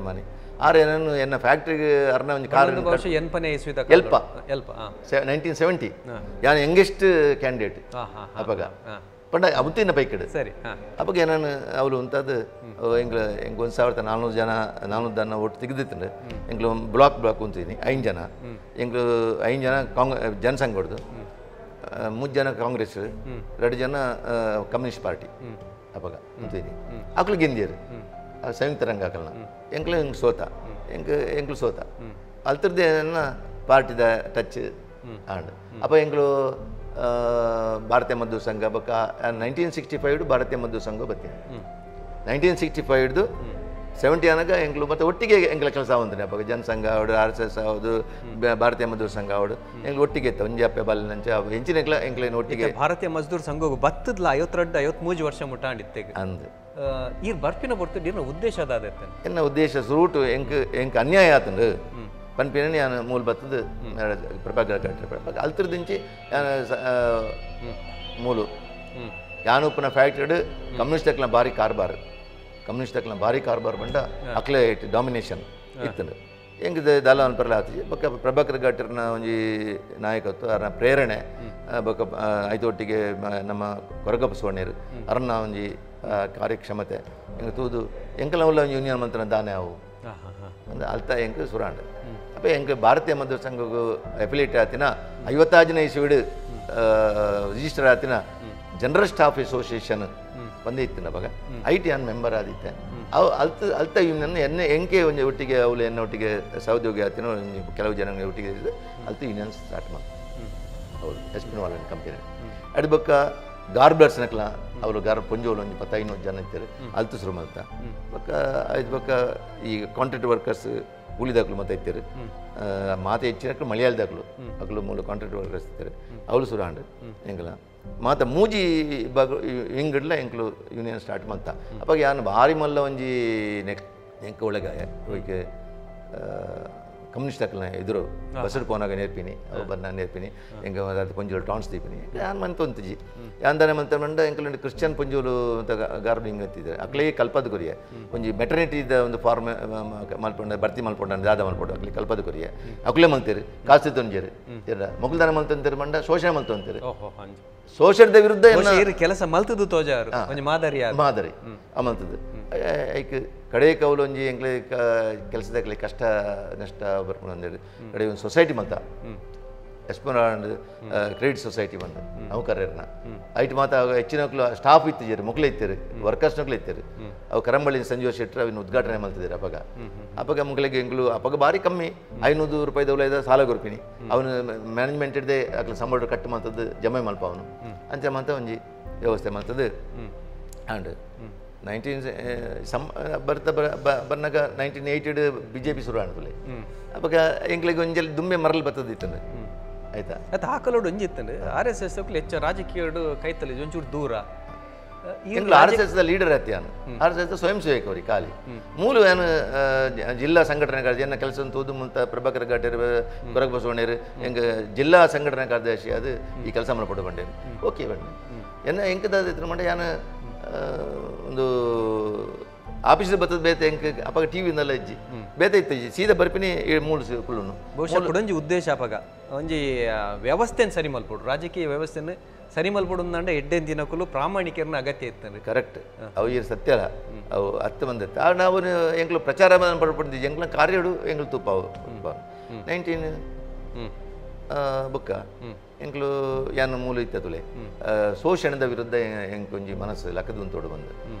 ಮನೆ ಆರು ಏನನ್ನು ಎನ್ನ ಫ್ಯಾಕ್ಟ್ರಿಗೆ ಅರ್ನ ಒಂದು ಕಾರ್ ಎಲ್ಪ 1970 ಯಾನ್ ಯಂಗೆಸ್ಟ್ ಕ್ಯಾಂಡಿಡೇಟ್ ಅವಾಗ ಪಂಡ ಅವತ್ತಿನ ಪೈಕಡು ಸರಿ ಅವಾಗ ಏನಾನು ಅವಳು ಅಂತದ್ದು ಎಂಗ್ಲ 1400 ಜನ ಒಟ್ಟು ತೆಗೆದಿತ್ತು ಎಂಗ್ಲು ಬ್ಲಾಕ್ ಕುಂತೀನಿ 5 ಜನ ಎಂಗ್ಲು 5 ಜನ ಜನಸಂಘ ಹೊಡೆದು 3 ಜನ ಕಾಂಗ್ರೆಸ್ 2 ಜನ ಕಮ್ಯುನಿಸ್ಟ್ ಪಾರ್ಟಿ ಅವಾಗ ಕುಂತೀನಿ ಆಕಳು ಗೆಂದಿಯರು ಸಂಯುಕ್ತ ರಂಗ ಹಾಕಲ್ನ ಎಂಕ್ಲು ಹಿಂಗೆ ಎಂಕ್ಲು ಸೋತ ಅಲ್ತರದ್ದೇ ಪಾರ್ಟಿದ ಟಚ್ ಆಂಡ್ ಅಪ್ಪ ಎಂಗ್ಲು ಭಾರತೀಯ ಮಜ್ದೂರ್ ಸಂಘ ಬಕ್ಕ 1965 ಭಾರತೀಯ ಮಜ್ದೂರ್ ಸಂಘ ಬರ್ತೀನಿ 1965 70 ಆನಾಗ ಎಂಗ್ಲು ಮತ್ತೆ ಒಟ್ಟಿಗೆ ಎಂಗ್ಲ ಕೆಲಸ ಆವಂತಾನೆ ಅವಾಗ ಜನಸಂಘ ಅವಡು RSS ಹೌದು ಭಾರತೀಯ ಮಜ್ದೂರ್ ಸಂಘ ಅವಡು ಎಂಗ್ಲು ಒಟ್ಟಿಗೆ ಇತ್ತು ಒಂಜಾಪೆ ಬಾಲಿನಂಚ ಹೆಂಚಿನ ಎಂಗ್ಲೇನು ಒಟ್ಟಿಗೆ ಭಾರತೀಯ ಮಜ್ದೂರ್ ಸಂಘ ಬತ್ತದ್ಲ 52-53 ವರ್ಷ ಮುಟ್ಟಾಂಡಿತ್ತೆಗೆ ಅಂದ್ ಈ ಬರ್ಪಿನ ಬರ್ತಿದ್ದು ಏನು ಉದ್ದೇಶ ಅದಾದತ್ತೆ ಎನ್ನ ಉದ್ದೇಶ ರೂಟ್ ಎಂಕ್ ಅನ್ಯಾಯ ಆತಂದು ಪನ್ಪಿನ ನಾನು ಮೂಲ ಬತ್ತದ ಪ್ರಭಾಕರ ಕಟ್ಟ ಅಲ್ತರದಿಂಚಿ ಮೂಲು ಯಾನುಪ್ಪನ ಫ್ಯಾಕ್ಟ್ರಿ ಕಮ್ಯುನಿಸ್ಟ್ನ ಭಾರಿ ಕಾರ್ಬಾರ್ ಬಂಡ ಅಕ್ಲೆ ಡಾಮಿನೇಷನ್ ಇತ್ತು ಹೆಂಗೆ ದಾಲ ಅನ್ಪರ್ಲ ಆತಿ ಬೊಕ್ಕ ಪ್ರಭಾಕರ್ ಘಾಟರ್ನ ಒಂಜಿ ನಾಯಕತ್ವ ಅರ್ನ ಪ್ರೇರಣೆ ಬೊಕ್ಕ ಐತೊಟ್ಟಿಗೆ ನಮ್ಮ ಕೊರಗಪ್ಪ ಸೋಣ್ಯರು ಅರ್ನ ಒಂಜಿ ಕಾರ್ಯಕ್ಷಮತೆ ಹೆಂಗೆ ತೂದು ಎಂಕಲ ಉಲ್ಲ ಯೂನಿಯನ್ ಮಂತ್ರ ದಾನೆ ಅವು ಅಂದ್ರೆ ಅಲ್ತ ಹೆಂಗೆ ಸುರಾಂಡ್ ಅಪ್ಪ ಹೆಂಗೆ ಭಾರತೀಯ ಮಧ್ಯ ಸಂಘಗೂ ಅಫಿಲಿಯೇಟ್ ಆತಿನ 56ನೇ ಇಸ್ವಿಡ್ ರಿಜಿಸ್ಟರ್ ಆತಿನ ಜನರಲ್ ಸ್ಟಾಫ್ ಅಸೋಸಿಯೇಷನ್ ಬಂದೇ ಇತ್ತಿನ ಬಗ ಐಟಿ ಅನ್ ಮೆಂಬರ್ ಆದಿತ್ತೆ ಅವು ಅಲ್ತ ಯೂನಿಯನ್ ಎನ್ನೆ ಎಂಕೆ ಒಂದು ಒಟ್ಟಿಗೆ ಅವಳು ಎನ್ನ ಒಟ್ಟಿಗೆ ಸಹೋದ್ಯೋಗಿ ಆತಿನ ಕೆಲವು ಜನ ಒಟ್ಟಿಗೆ ಅಲ್ತ ಯೂನಿಯನ್ ಸ್ಟಾರ್ಟ್ ಮಾಡಿ ಹೌದು ಎಸ್ಪಿನವಾಲ ಕಂಪನಿ ಅಡ್ ಬೊಕ್ಕ ಗಾರ್ಬರ್ಸ್ನಕ್ಲ ಅವರು ಪೊಂಜೋಳು ಒಂದು 15 ಜನ ಇರ್ತಾರೆ ಅಲ್ತು ಶುರು ಮಾಡ್ತಾ ಬೊಕ್ಕ ಇದು ಬೊಕ್ಕ ಈ ಕಾಂಟ್ರಾಕ್ಟ್ ವರ್ಕರ್ಸ್ ಕೂಲಿದಾಕಲು ಮತ್ತೆ ಇರ್ತಾರೆ ಮಾತೆ ಹೆಚ್ಚಿನಕ್ಲು ಮಲಯಾಳದಾಕಲು ಅಕಲು ಮೂಲ ಕಾಂಟ್ರಾಕ್ಟ್ ವರ್ಕರ್ಸ್ ಇರ್ತಾರೆ ಅವಳು ಸುರಾಂಡ್ ಎಂಕಲ ಮಾತ ಮೂಜಿ ಬಾಗ ಹಿಂಗಡ್ಲ ಎಂಕಲು ಯೂನಿಯನ್ ಸ್ಟಾರ್ಟ್ ಮಾಡ್ತಾ ಅಪ್ಪಾಗ ಯಾನು ಭಾರಿ ಮಲ್ಲ ಒಂಜಿ ಎಂಕ ಒಳಗೆ ಹೋಯ್ಕೆ ಕಮ್ಯುನಿಸ್ಟ್ ಅಕ್ಕಲ ಎದುರು ಬಸ್ಸಡ್ ಪೋನಾಗ ನೇರ್ಪಿನಿ ಅವು ಬಂದು ನಾನು ನೇರ್ಪಿನಿ ಹೆಂಗೆ ಅದು ಪಂಜೋಳು ಟಾನ್ಸ್ ದೀಪಿನಿ ಯಾನ್ ಮಂತ್ ಒಂತಜಿ ಯಾಂದಾನೆ ಮಂತ ಮಂಡ ಎಂಕಲ್ ಕ್ರಿಶ್ಚಿಯನ್ ಪಂಜೋಳು ಅಂತ ಗಾರ್ಬನಿಂಗ್ ಅಂತಿದ್ದಾರೆ ಅಕ್ಲೇ ಕಲ್ಪದ ಕೊರಿಯ ಒಂಜಿ ಮೆಟರ್ನಿಟಿದ ಒಂದು ಫಾರ್ಮ್ ಮಲ್ಪೊಂಡ ಭರ್ತಿ ಮಲ್ಪೊಂಡ ದಾದ ಮಲ್ಪೊಂಡು ಅಕ್ಲಿ ಕಲ್ಪದ ಕೊರಿಯ ಅಕ್ಲೇ ಮಲ್ತೀರಿ ಕಾಸ್ತಿ ತೊಂಜೇರಿ ಮೊಗಲ್ದಾನ ಮಲ್ತಂತೀರಿ ಮಂಡ ಶೋಷಣೆ ಮಲ್ತಂತೀರಿ ಶೋಷಣದ ವಿರುದ್ಧ ಕೆಲಸ ಮಲ್ತದ್ದು ತೋಜಾರು ಮಾದರಿ ಅಮಲ್ತದ್ದು ಐಕ್ ಕಡೆ ಕೌಲು ಒಂಜಿ ಎಂಕ್ಲೆ ಕೆಲಸದಾಗಲಿ ಕಷ್ಟ ನಷ್ಟ ಬರ್ಕೊಂಡು ಅಂದೇಳಿ ಕಡೆ ಒಂದು ಸೊಸೈಟಿ ಮಲ್ತ ಎಸ್ಪೋನಾಂಡ್ ಕ್ರೆಡಿಟ್ ಸೊಸೈಟಿ ಬಂದು ಅವು ಕರೆಯರ್ನ ಐಟ್ ಮಾತ ಹೆಚ್ಚಿನಕ್ಲು ಸ್ಟಾಫ್ ಇತ್ತಿದ್ದೀರಿ ಮಕ್ಳು ಇತ್ತೀರಿ ವರ್ಕರ್ಸ್ನಕ್ಲು ಇತ್ತೀರಿ ಅವು ಕರಂಬಳ್ಳಿ ಸಂಜೀವ ಶೆಟ್ಟರು ಅವನ್ನ ಉದ್ಘಾಟನೆ ಮಾಡ್ತಿದ್ದೀರಿ ಅಪಗ ಮಕ್ಕಳಿಗೆ ಎಂಕ್ಲು ಅಪಗ ಭಾರಿ ಕಮ್ಮಿ 500 ರೂಪಾಯಿ ದೌಲೈದ ಸಾಲ ಕೊರ್ಪಿನಿ ಅವನು ಮ್ಯಾನೇಜ್ಮೆಂಟ್ ಇಡ್ದೆ ಅಕ್ಲ ಸಂಬಳ ಕಟ್ಟು ಮಾಡ್ತದ್ದು ಜಮೆ ಮಲ್ಪ ಅವನು ಅಂಚೆ ಮಾತ ಒಂಜಿ ವ್ಯವಸ್ಥೆ ಮಾಡ್ತದ್ದು ಆ್ಯಂಡ್ 19 ಬರ್ತಾ ಬರ್ನಾಗ 1980 BJP ಶುರು ಆಡ್ತಲೆ ಅವಾಗ ಎಂಕ್ಲಿಗೆ ಒಂಜಲ್ಲಿ ದುಮ್ಮೆ ಮರಲ್ ಬರ್ತದಿತ್ತಂದ್ರೆ ಆಯ್ತಾ ಅದು ಹಾಕಲೋಡು ಒಂಜಿತ್ತಂದ್ರೆ RSS ಹೆಚ್ಚು ರಾಜಕೀಯಡು ಕೈತಲ್ಲಿ ಒಂಚೂರು ದೂರ RSS ಲೀಡರ್ ಆತ್ಯಾನು RSS ಸ್ವಯಂ ಸೇವಕ ಅವ್ರಿಗೆ ಖಾಲಿ ಮೂಲ ಏನು ಜಿಲ್ಲಾ ಸಂಘಟನೆಗಳ ಜನ ಕೆಲಸ ತೋದು ಮುಂತ ಪ್ರಭಾಕರ್ ಘಾಟರ್ ಕೊರಗ ಬಸವಣ್ಣರು ಹೆಂಗೆ ಜಿಲ್ಲಾ ಸಂಘಟನಾ ಕಾರ್ಯದರ್ಶಿ ಅದು ಈ ಕೆಲಸ ಮಾಡ್ಕೊಡ್ಕೊಂಡೇನು ಓಕೆ ಬಣ್ಣ ಎನ್ನ ಹೆಂಗದ ಮಂಡ ಯಾನು ಒಂದು ಆಫೀಸ್ ಬರ್ತದ ಬೇತೆ ಹೆಂಗೆ ಅಪ್ಪಾಗ ಟಿವಿನೆಲ್ಲ ಇಜ್ಜಿ ಬೇತೆ ಇತ್ತಜ್ಜಿ ಸೀದಾ ಬರ್ಪಿನಿ 3 ಕುಳ್ಳುನು ಬಹುಶಃ ಕೊಡಂಜಿ ಉದ್ದೇಶ ಅಪ್ಪಾಗ ಒಂಜಿ ವ್ಯವಸ್ಥೆನ ಸರಿ ಮಲ್ಪೋಡು ರಾಜಕೀಯ ವ್ಯವಸ್ಥೆನ ಸರಿ ಮಲ್ಪೋಡು ಅಂದ ಎಡ್ಡೆನ್ ದಿನಕ್ಕೂ ಪ್ರಾಮಾಣಿಕರನ್ನ ಅಗತ್ಯ ಇರ್ತಾನೆ ಕರೆಕ್ಟ್ ಅವು ಇರ್ ಸತ್ಯ ಅಲ್ಲ ಅವು ಹತ್ತು ಬಂದಿತ್ತು ಆಗ ನಾವು ಎಂಗ್ಲು ಪ್ರಚಾರ ಪಡ್ಕೊಂಡಿದ್ವಿ ಎಂಗ್ಲ ಕಾರ್ಯಡು ಎಂಗ್ಲು ತುಪ್ಪ ಅವು 19 ಬುಕ್ಕ ಎಂಕ್ಲು ಯಾನು ಮೂಲ ಇತ್ತದುಲೆ ಶೋಷಣದ ವಿರುದ್ಧ ಎಂಕೊಂಜಿ ಮನಸ್ಸು ಲಕ್ಕದ ತೋಡು ಬಂದು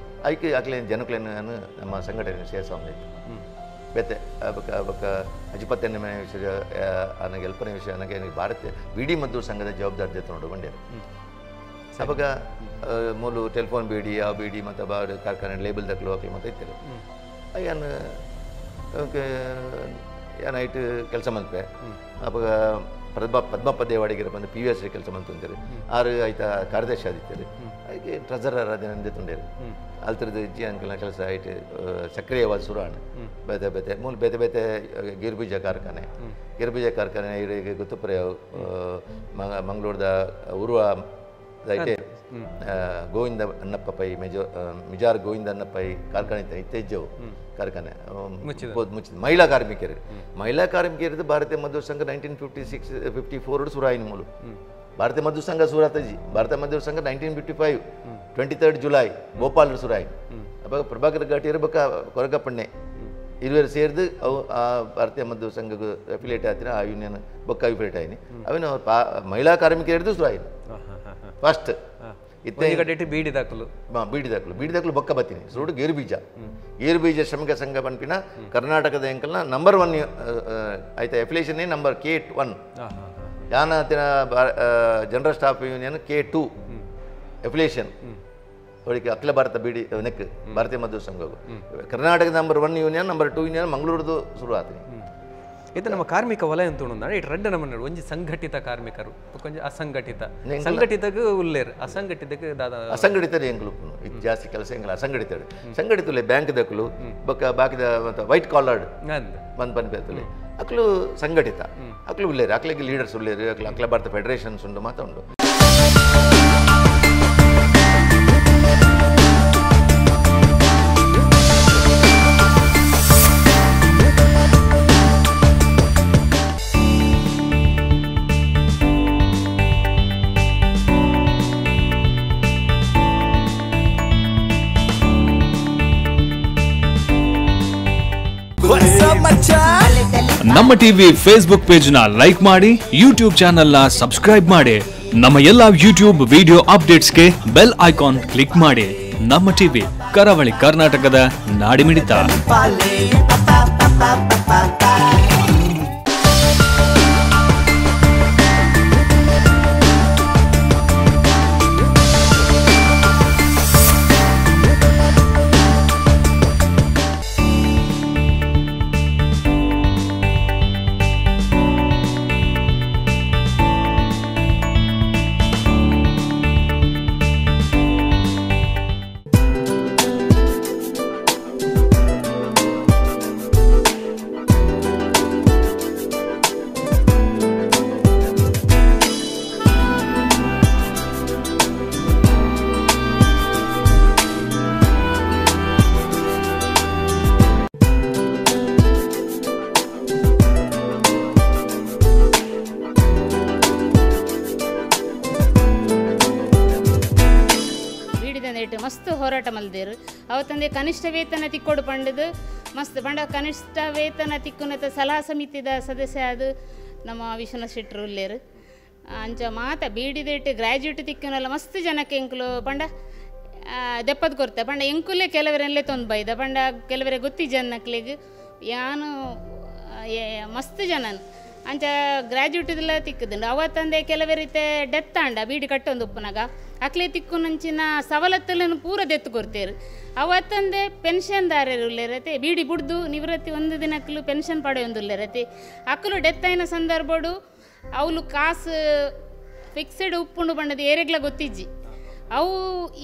ಐಕೆ ಅಕ್ಲೆ ಜನಕ್ಲೇನು ನಮ್ಮ ಸಂಘಟನೆ ಸೇರಿಸೋಂದಿತ್ತು ಬೇತೆ ಬಕ್ಕ ಅಜಿಪತ್ತನೇ ವಿಷಯ ನನಗೆ ಎಲ್ಪನೇ ವಿಷಯ ನನಗೆ ಭಾರತೀಯ ಬಿಡಿ ಮದ್ದೂರು ಸಂಘದ ಜವಾಬ್ದಾರಿ ಜೊತೆ ನೋಡ್ಕೊಂಡೇನೆ ಅವಾಗ ಮೂಲು ಟೆಲಿಫೋನ್ ಬೇಡಿ ಆ ಬೇಡಿ ಮತ್ತು ಕಾರ್ಖಾನೆ ಲೇಬಲ್ ದಕ್ಕಲು ಹಾಕಿ ಮತ್ತೆ ಇರ್ತಾರೆ ಏನು ಏನೈಟ್ ಕೆಲಸ ಮಲ್ಪೆ ಅವಾಗ ಪದ್ಮಪ್ಪ ದೇವಾಡಿಗೆ ಬಂದು PVS ಕೆಲಸ ಮಾಡ್ತಾರೆ ಆರು ಆಯ್ತಾ ಕಾರ್ಯದರ್ಶಿ ಆದಿತ್ತಾರೆ ಅದಕ್ಕೆ ಟ್ರೆಜರರ್ ಅದೇ ತುಂಡೇರು ಅಲ್ತರದ್ದು ಇಜ್ಜಿ ಅಂಕಲ್ನ ಕೆಲಸ ಆಯ್ತು ಸಕ್ರಿಯವಾದ ಸುರಾಣ ಬೇತೆ ಬೇತೆ ಮೂಲ ಬೇತೆ ಬೇತೆ ಗಿರ್ಬೀಜ ಕಾರ್ಖಾನೆ ಇಡೀ ಗುತ್ತುಪುರ ಮಂಗಳೂರದ ಉರುವ ಐತೆ ಗೋವಿಂದ ಅನ್ನಪ್ಪ ಪೈ ಮಿಜಾರ್ ಗೋವಿಂದ ಅನ್ನಪ್ಪೈ ಕಾರ್ಖಾನೆ ಇತ್ತೆಜ್ಜವು ಕಾರ್ಖಾನೆ ಮುಚ್ಚಿದ ಮಹಿಳಾ ಕಾರ್ಮಿಕರಿದ್ದು ಭಾರತೀಯ ಮದ್ದೂರು ಸಂಘ 1954 ಸುರಾಯಿನ ಮೂಲು ಭಾರತೀಯ ಮದ್ದೂರು ಸಂಘ ಸುರಾತಜಿ ಭಾರತೀಯ ಮದ್ದೂರು ಸಂಘ 1955 23 ಜುಲೈ ಭೋಪಾಲ್ ಸುರಾಯಿ ಅವಾಗ ಪ್ರಭಾಕರ್ ಘಾಟಿ ಇರಬೇಕ ಕೊರಗಪ್ಪಣ್ಣೆ ಇರುವರು ಸೇರಿದು ಅವು ಆ ಭಾರತೀಯ ಮದ್ದೂರು ಸಂಘಕ್ಕೆ ಅಫಿಲಿಯೇಟ್ ಆಯ್ತಿನ ಆ ಯೂನಿಯನ್ ಬೊಕ್ಕ ಅಫಿಲಿಯೇಟ್ ಆಯ್ನಿ ಅವಿನ ಮಹಿಳಾ ಕಾರ್ಮಿಕರಿದ್ದು ಸುರಾಯಿನ ಫಸ್ಟ್ ಬೀಡಿ ದಾಖಲು ಬೀಡಿ ಬೊಕ್ಕ ಬತ್ತೀನಿ ಸುರುಡು ಗೇರು ಬೀಜ ಶ್ರಮಿಕ ಸಂಘ ಪನ್ಪಿನ ಕರ್ನಾಟಕದ ಎಂಕಲ್ನ ನಂಬರ್ 1 ಆಯ್ತಾ ಎಫಿಲಿಯೇಷನ್ ನಂಬರ್ K1 ಯಾನ ಜನರಲ್ ಸ್ಟಾಫ್ ಯೂನಿಯನ್ K2 ಎಫಿಲಿಯೇಷನ್ ಅವಳಿಗೆ ಅಖಿಲ ಭಾರತ ಬೀಡಿ ನೆಕ್ ಭಾರತೀಯ ಮದ್ದೂರು ಸಂಘವು ಕರ್ನಾಟಕದ ನಂಬರ್ 1 ಯೂನಿಯನ್ ನಂಬರ್ 2 ಯೂನಿಯನ್ ಮಂಗಳೂರದು ಶುರು ಆತೀನಿ ಇದು ನಮ್ಮ ಕಾರ್ಮಿಕ ವಲಯ ಅಂತ ಇಟ್ಟು ರೆಡ್ಡ ನಮ್ಮನ್ನ ಒಂಜಿ ಸಂಘಟಿತ ಕಾರ್ಮಿಕರು ಕೊಂಚ ಸಂಘಟಿತಗೂ ಉಲ್ಲೇರು ಅಸಂಘಟಿತರು ಎಂಗ್ಲು ಇದು ಜಾಸ್ತಿ ಕೆಲಸ ಎಂಗ್ಲ ಅಸಂಘಟಿತರು ಸಂಘಟಿತಲೆ ಬ್ಯಾಂಕ್ ದಕ್ಕಲು ಬಾಕಿದ ವೈಟ್ ಕಾಲರ್ಡ್ ಬಂದು ಬೇತಲೆ ಅಕ್ಲು ಸಂಘಟಿತ ಅಕ್ಲು ಉಲ್ಲೇರು ಅಕ್ಲಿಗೆ ಲೀಡರ್ಸ್ ಉಲ್ಲೇರು ಅಕ್ಲ ಭಾರತ ಫೆಡರೇಷನ್ಸ್ ಉಂಟು ಮಾತ್ರ ಉಂಟು. ನಮ್ಮ ಟಿವಿ ಫೇಸ್ಬುಕ್ ಪೇಜ್ ನ ಲೈಕ್ ಮಾಡಿ, ಯೂಟ್ಯೂಬ್ ಚಾನೆಲ್ ನ ಸಬ್ಸ್ಕ್ರೈಬ್ ಮಾಡಿ. ನಮ್ಮ ಎಲ್ಲಾ ಯೂಟ್ಯೂಬ್ ವಿಡಿಯೋ ಅಪ್ಡೇಟ್ಸ್ಗೆ ಬೆಲ್ ಐಕಾನ್ ಕ್ಲಿಕ್ ಮಾಡಿ. ನಮ್ಮ ಟಿವಿ ಕರಾವಳಿ ಕರ್ನಾಟಕದ ನಾಡಿಮಿಡಿತ. ಮಸ್ತ್ ಹೋರಾಟ ಮಲ್ದೇರು ಅವತ್ತಂದೆ ಕನಿಷ್ಠ ವೇತನ ತಿಕ್ಕೊಡು ಪಂಡದು ಮಸ್ತ್ ಪಂಡ ಕನಿಷ್ಠ ವೇತನ ತಿಕ್ಕುನತ ಸಲಹಾ ಸಮಿತಿದ ಸದಸ್ಯ ಅದು ನಮ್ಮ ವಿಶ್ವನಾಥ್ ಶೆಟ್ಟರು ಉಲ್ಲೇರು ಅಂಚ ಮಾತ ಬೀಡಿದೇಟ್ ಗ್ರ್ಯಾಜುಯೇಟ್ ತಿಕ್ಕುನಲ್ಲ ಮಸ್ತ್ ಜನಕ್ಕೆ ಎಂಕುಲು ಪಂಡ ದೆಪ್ಪದು ಕೊರ್ತೆ ಪಂಡ ಎಂಕುಲೇ ಕೆಲವರೆಲ್ಲೇ ತೊಂದು ಬೈದ ಪಂಡ ಕೆಲವರೇ ಗೊತ್ತಿ ಜನಕ್ಲಿಗೆ ಯಾನು ಮಸ್ತ್ ಜನನ್ ಅಂಚ ಗ್ರ್ಯಾಜುಯೇಟ್ದೆಲ್ಲ ತಿಕ್ಕದುಂಡು ಅವತ್ತಂದೆ ಕೆಲವರೀತೆ ಡೆತ್ ಆಂಡ ಬೀಡಿ ಕಟ್ಟೊಂದು ಉಪ್ಪನಾಗ ಅಕ್ಲೆ ತಿಕ್ಕು ನಂಚಿನ ಸವಲತ್ತುలను ಪೂರ ದೆತ್ತು ಕೊಡ್ತೇರು ಅವತ್ತಂದೆ ಪೆನ್ಷನ್ದಾರರು ಉಲ್ಲೇರತೆ ಬೀಡಿ ಬುಡ್ದು ನಿವೃತ್ತಿ ಒಂದು ದಿನಕ್ಕಲು ಪೆನ್ಷನ್ ಪಡೆಯೊಂದುಲ್ಲೇರತೆ ಅಕ್ಕಲು ಡೆತ್ ಆಯ್ನ ಸಂದರ್ಭಡು ಅವಳು ಕಾಸು ಫಿಕ್ಸೆಡ್ ಉಪ್ಪುಂಡು ಬಂಡದು ಏರೆಗ್ಲ ಗೊತ್ತಿಜ್ಜಿ ಅವು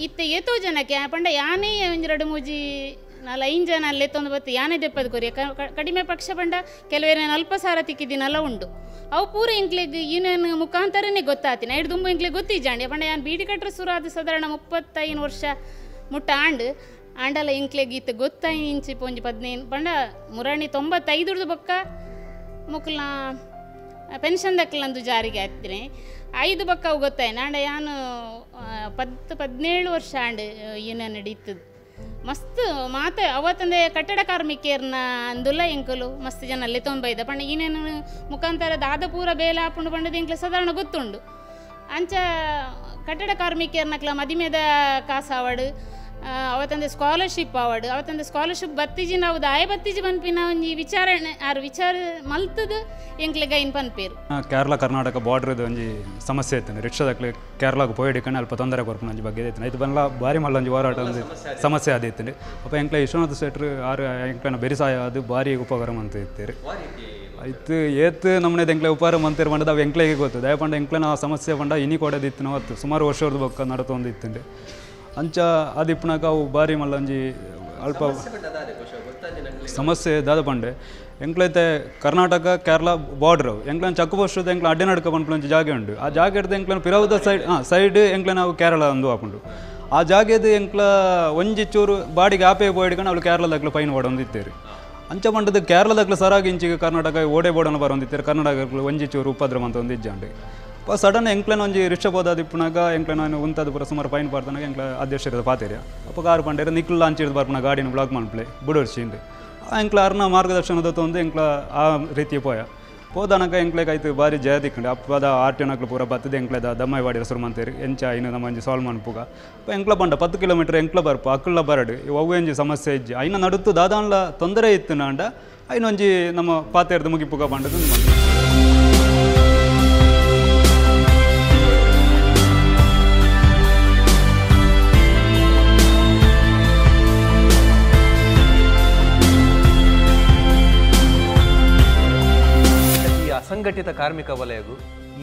ಇತ್ತೆ ಏತೋ ಜನಕ್ಕೆ ಪಂಡ ಯಾನೇ ಒಂಜೆರಡು ಮೂಜಿ ನಾಲ್ 5 ಜನ ಅಲ್ಲೇ ತೊಂದು ಬತ್ತು ಯಾನೇ ದೆಪ್ಪದು ಕೊರಿಯ ಕಡಿಮೆ ಪಕ್ಷ ಪಂಡ ಕೆಲವೇನೇನು ಅಲ್ಪ ಸಾರ ತಿಕ್ಕಿದ್ದೀನಲ್ಲ ಉಂಡು ಅವು ಪೂರ ಇಂಕ್ಲಿಗೆ ಯೂನಿಯನ್ ಮುಖಾಂತರನೇ ಗೊತ್ತಾತಿನ ಐದು ದುಂಬ ಇಂಕ್ಲಿಗೆ ಗೊತ್ತಿಜ್ಜಾಂಡಿ ಪಂಡ ಯಾನು ಬೀಡಿ ಕಟ್ಟರೆ ಸುರು ಅದು ಸಾಧಾರಣ 35 ವರ್ಷ ಮುಟ್ಟ ಆಂಡಲ ಇಂಕ್ಲಿಗೆ ಇತ್ತು ಗೊತ್ತಾಯಿ ಇಂಚಿ ಪೊಂಜಿ 15 ಪಂಡ ಮುರಾಣಿ 95 ಬೊಕ್ಕ ಮುಕ್ಲ ಪೆನ್ಷನ್ ದಕ್ಕಲಂದು ಜಾರಿಗೆ ಹಾಕ್ತೀನಿ 5 ಬೊಕ್ಕ ಅವು ಗೊತ್ತಾಯಿನ ಆಂಡ ಯಾನು 17 ವರ್ಷ ಆಂಡ್ ಯೂನಿಯನ್ ನಡೀತದೆ ಮಸ್ತ್ ಮಾತ ಅವತ್ತಂದೆ ಕಟ್ಟಡ ಕಾರ್ಮಿಕರನ್ನ ಅಂದುಲ್ಲ ಎಂಕಲು ಮಸ್ತ್ ಜನ ಅಲ್ಲೇ ತೊಂಬೈದ ಪಂಡ ಇನ್ನೇನು ಮುಖಾಂತರ ದಾದ ಪೂರ ಬೇಲೆ ಹಾಕೊಂಡು ಬಂಡದ ಎಂಕ್ಲ ಸಾಧಾರಣ ಗೊತ್ತುಂಡು ಅಂಚ ಕಟ್ಟಡ ಕಾರ್ಮಿಕರನ್ನಕ್ಲ ಮದಿಮೆದ ಕಾಸು ಆವಡು ಅವತ್ತಂದೆ ಸ್ಕಾಲರ್ಶಿಪ್ ಆವಡು ಅವತ್ತಂದೆ ಸ್ಕಾಲರ್ಶಿಪ್ ಬತ್ತಿಜಿ ನಾವು ದಾಯ ಬತ್ತಿಜಿ ಪನ್ಪಿನ ಒಂಜಿ ವಿಚಾರಣೆ ಆರು ವಿಚಾರ ಮಲ್ತದ ಎಂಕ್ಲೆ ಗೈನ್ ಪನ್ಪೇರು ಕೇರಳ ಕರ್ನಾಟಕ ಬಾರ್ಡ್ರದ್ದು ಒಂಜಿ ಸಮಸ್ಯೆ ಇತ್ತು ರಿಕ್ಷಾದಕ್ಲೆ ಕೇರಳಕ್ಕೆ ಪೋಯಿಡಿಕೊಂಡು ಅಲ್ಪ ತೊಂದರೆ ಕೊರ್ಪುನ ಒಂಜಿ ಬಗ್ಗೆ ಇತ್ತು ಇದು ಬಂದ ಭಾರಿ ಮಲ್ಲ ಒಂಜಿ ಹೋರಾಟ ಒಂದು ಸಮಸ್ಯೆ ಆದಿತ್ತು ಅಪ್ಪ ಎಂಕ್ಲೆ ವಿಶ್ವನಾಥ ಶೆಟ್ಟರು ಆರು ಎಂಕ್ಲನ ಬೆರಿಸಾಯ ಅದು ಭಾರಿ ಉಪಕಾರ ಅಂತ ಇರ್ತೀರಿ ಆಯ್ತು ಏತ್ ನಮ್ಮನೇದು ಎಂಕ್ಲೆ ಉಪಕಾರ ಮಂತಿರ್ ಬಂಡದ ಅವು ಎಂಕ್ಲೆಗೆ ಗೊತ್ತು ದಯ ಪಂಡ ಎಂಕ್ಲೆನ ಸಮಸ್ಯೆ ಪಂಡ ಇನಿ ಕೊಡೋದಿತ್ತು ನಾವತ್ತು ಸುಮಾರು ವರ್ಷದ ಬೊಕ್ಕ ನಡತೊಂದಿತ್ತು ಅಂಚ ಅದಿಪ್ಪನಾಗ ಅವು ಭಾರಿ ಮಲ್ಲ ಒಂಜಿ ಅಲ್ಪ ಸಮಸ್ಯೆ ದಾದ ಪಂಡೆ ಎಂಕ್ಲೈತೆ ಕರ್ನಾಟಕ ಕೇರಳ ಬಾರ್ಡ್ರ್ ಅವು ಎಂಕ್ಲನ ಚಕ್ಕು ವರ್ಷದ ಎಂಕ್ಲ ಅಡ್ಡೆ ನಡ್ಕ ಪಂಪು ಒಂಜಿ ಜಾಗ ಉಂಡು ಆ ಜಾಗ ಹಿಡ್ದು ಎಂಕ್ಲನ ಪಿರವುದ ಸೈಡ್ ಎಂಕ್ಲ ನಾವು ಕೇರಳ ಒಂದು ಹಾಕೊಂಡು ಆ ಜಾಗದ ಎಂಕ್ಲ ಒಂಜಿ ಚೂರು ಬಾಡಿಗೆ ಆಪೆ ಬೋಯ್ಡ್ಕೊಂಡು ಅವಳು ಕೇರಳದಾಗ್ಲ ಪೈನ್ ಓಡೊಂದಿತ್ತೇರಿ ಅಂಚ ಪಂಡದ ಕೇರಳದಾಗ್ಲ ಸರಾಗಿ ಇಂಚಿಗೆ ಕರ್ನಾಟಕ ಓಡೆ ಬೋಡನ ಬರೋಂದಿತ್ತೇರಿ ಕರ್ನಾಟಕ ಒಂಜಿ ಚೂರು ಉಪದ್ರ ಅಂತ ಒಂದು ಇಜ್ಜಾಂಡಿ ಸಡನ್ ಎಂಕ್ಲೆನ ಒಂಜಿ ರಿಕ್ಷಾ ಬೋದಾದ ಇಪ್ಪನಾಗ ಎಂಕ್ಲೆನ ಉಂತದ ಪುರ ಸುಮಾರು ಫೈನ್ ಪಾಡ್ತಾನಾಗ ಎಂಕ್ಲ ಅಧ್ಯಕ್ಷರದ ಪಾತೇರಿಯ ಅಪ್ಪ ಕಾರು ಪಂಡೇರ ನಿಕ್ಲು ಲಾಂಚ್ ಹಿಡಿದು ಬರ್ಪನ ಗಾಡಿನ ಬ್ಲಾಕ್ ಮಾಡ್ಪ್ಲೆ ಬುಡೋರ್ಸಿಂಡು ಎಂಕ್ಲ ಅರ್ನ ಮಾರ್ಗದರ್ಶನದ ತೊಂದು ಎಂಕ್ಲ ಆ ರೀತಿಯ ಪೋದನಕ ಎಂಕ್ಲೆಗೆ ಆಯ್ತು ಭಾರಿ ಜಯ ದಿಕ್ಕಂಡು ಅಪ್ಪದ ಆರ್ಟಿನಕ್ಲು ಪೂರ ಬತ್ತದ ಎಂಕ್ಲೆದ ದಮ್ಮೈವಾಡಿ ಹೆಸರು ಮಂತೇರಿ ಎಂಚ ಇನ್ನು ನಮ್ಮ ಒಂಜಿ ಸಾಲ್ವ್ ಮನ್ಪುಗ ಎಂಕ್ಲ ಬಂಡ 10 ಕಿಲೋಮೀಟರ್ ಎಂಕ್ಲ ಬರ್ಪ ಅಕ್ಕಳ ಬರಡು ಅವು ಎಂಜಿ ಸಮಸ್ಯೆ ಇಜ್ಜಿ ಐನ ನಡುತ್ತು ದಾದಾನ್ಲ ತೊಂದರೆ ಇತ್ತು ನಾಂಡ ಐನೊಂಜಿ ನಮ್ಮ ಪಾತೇರ್ದು ಮುಗಿಪುಗ ಬಂಡದು ಅಸಂಘಟಿತ ಕಾರ್ಮಿಕ ವಲಯಗೂ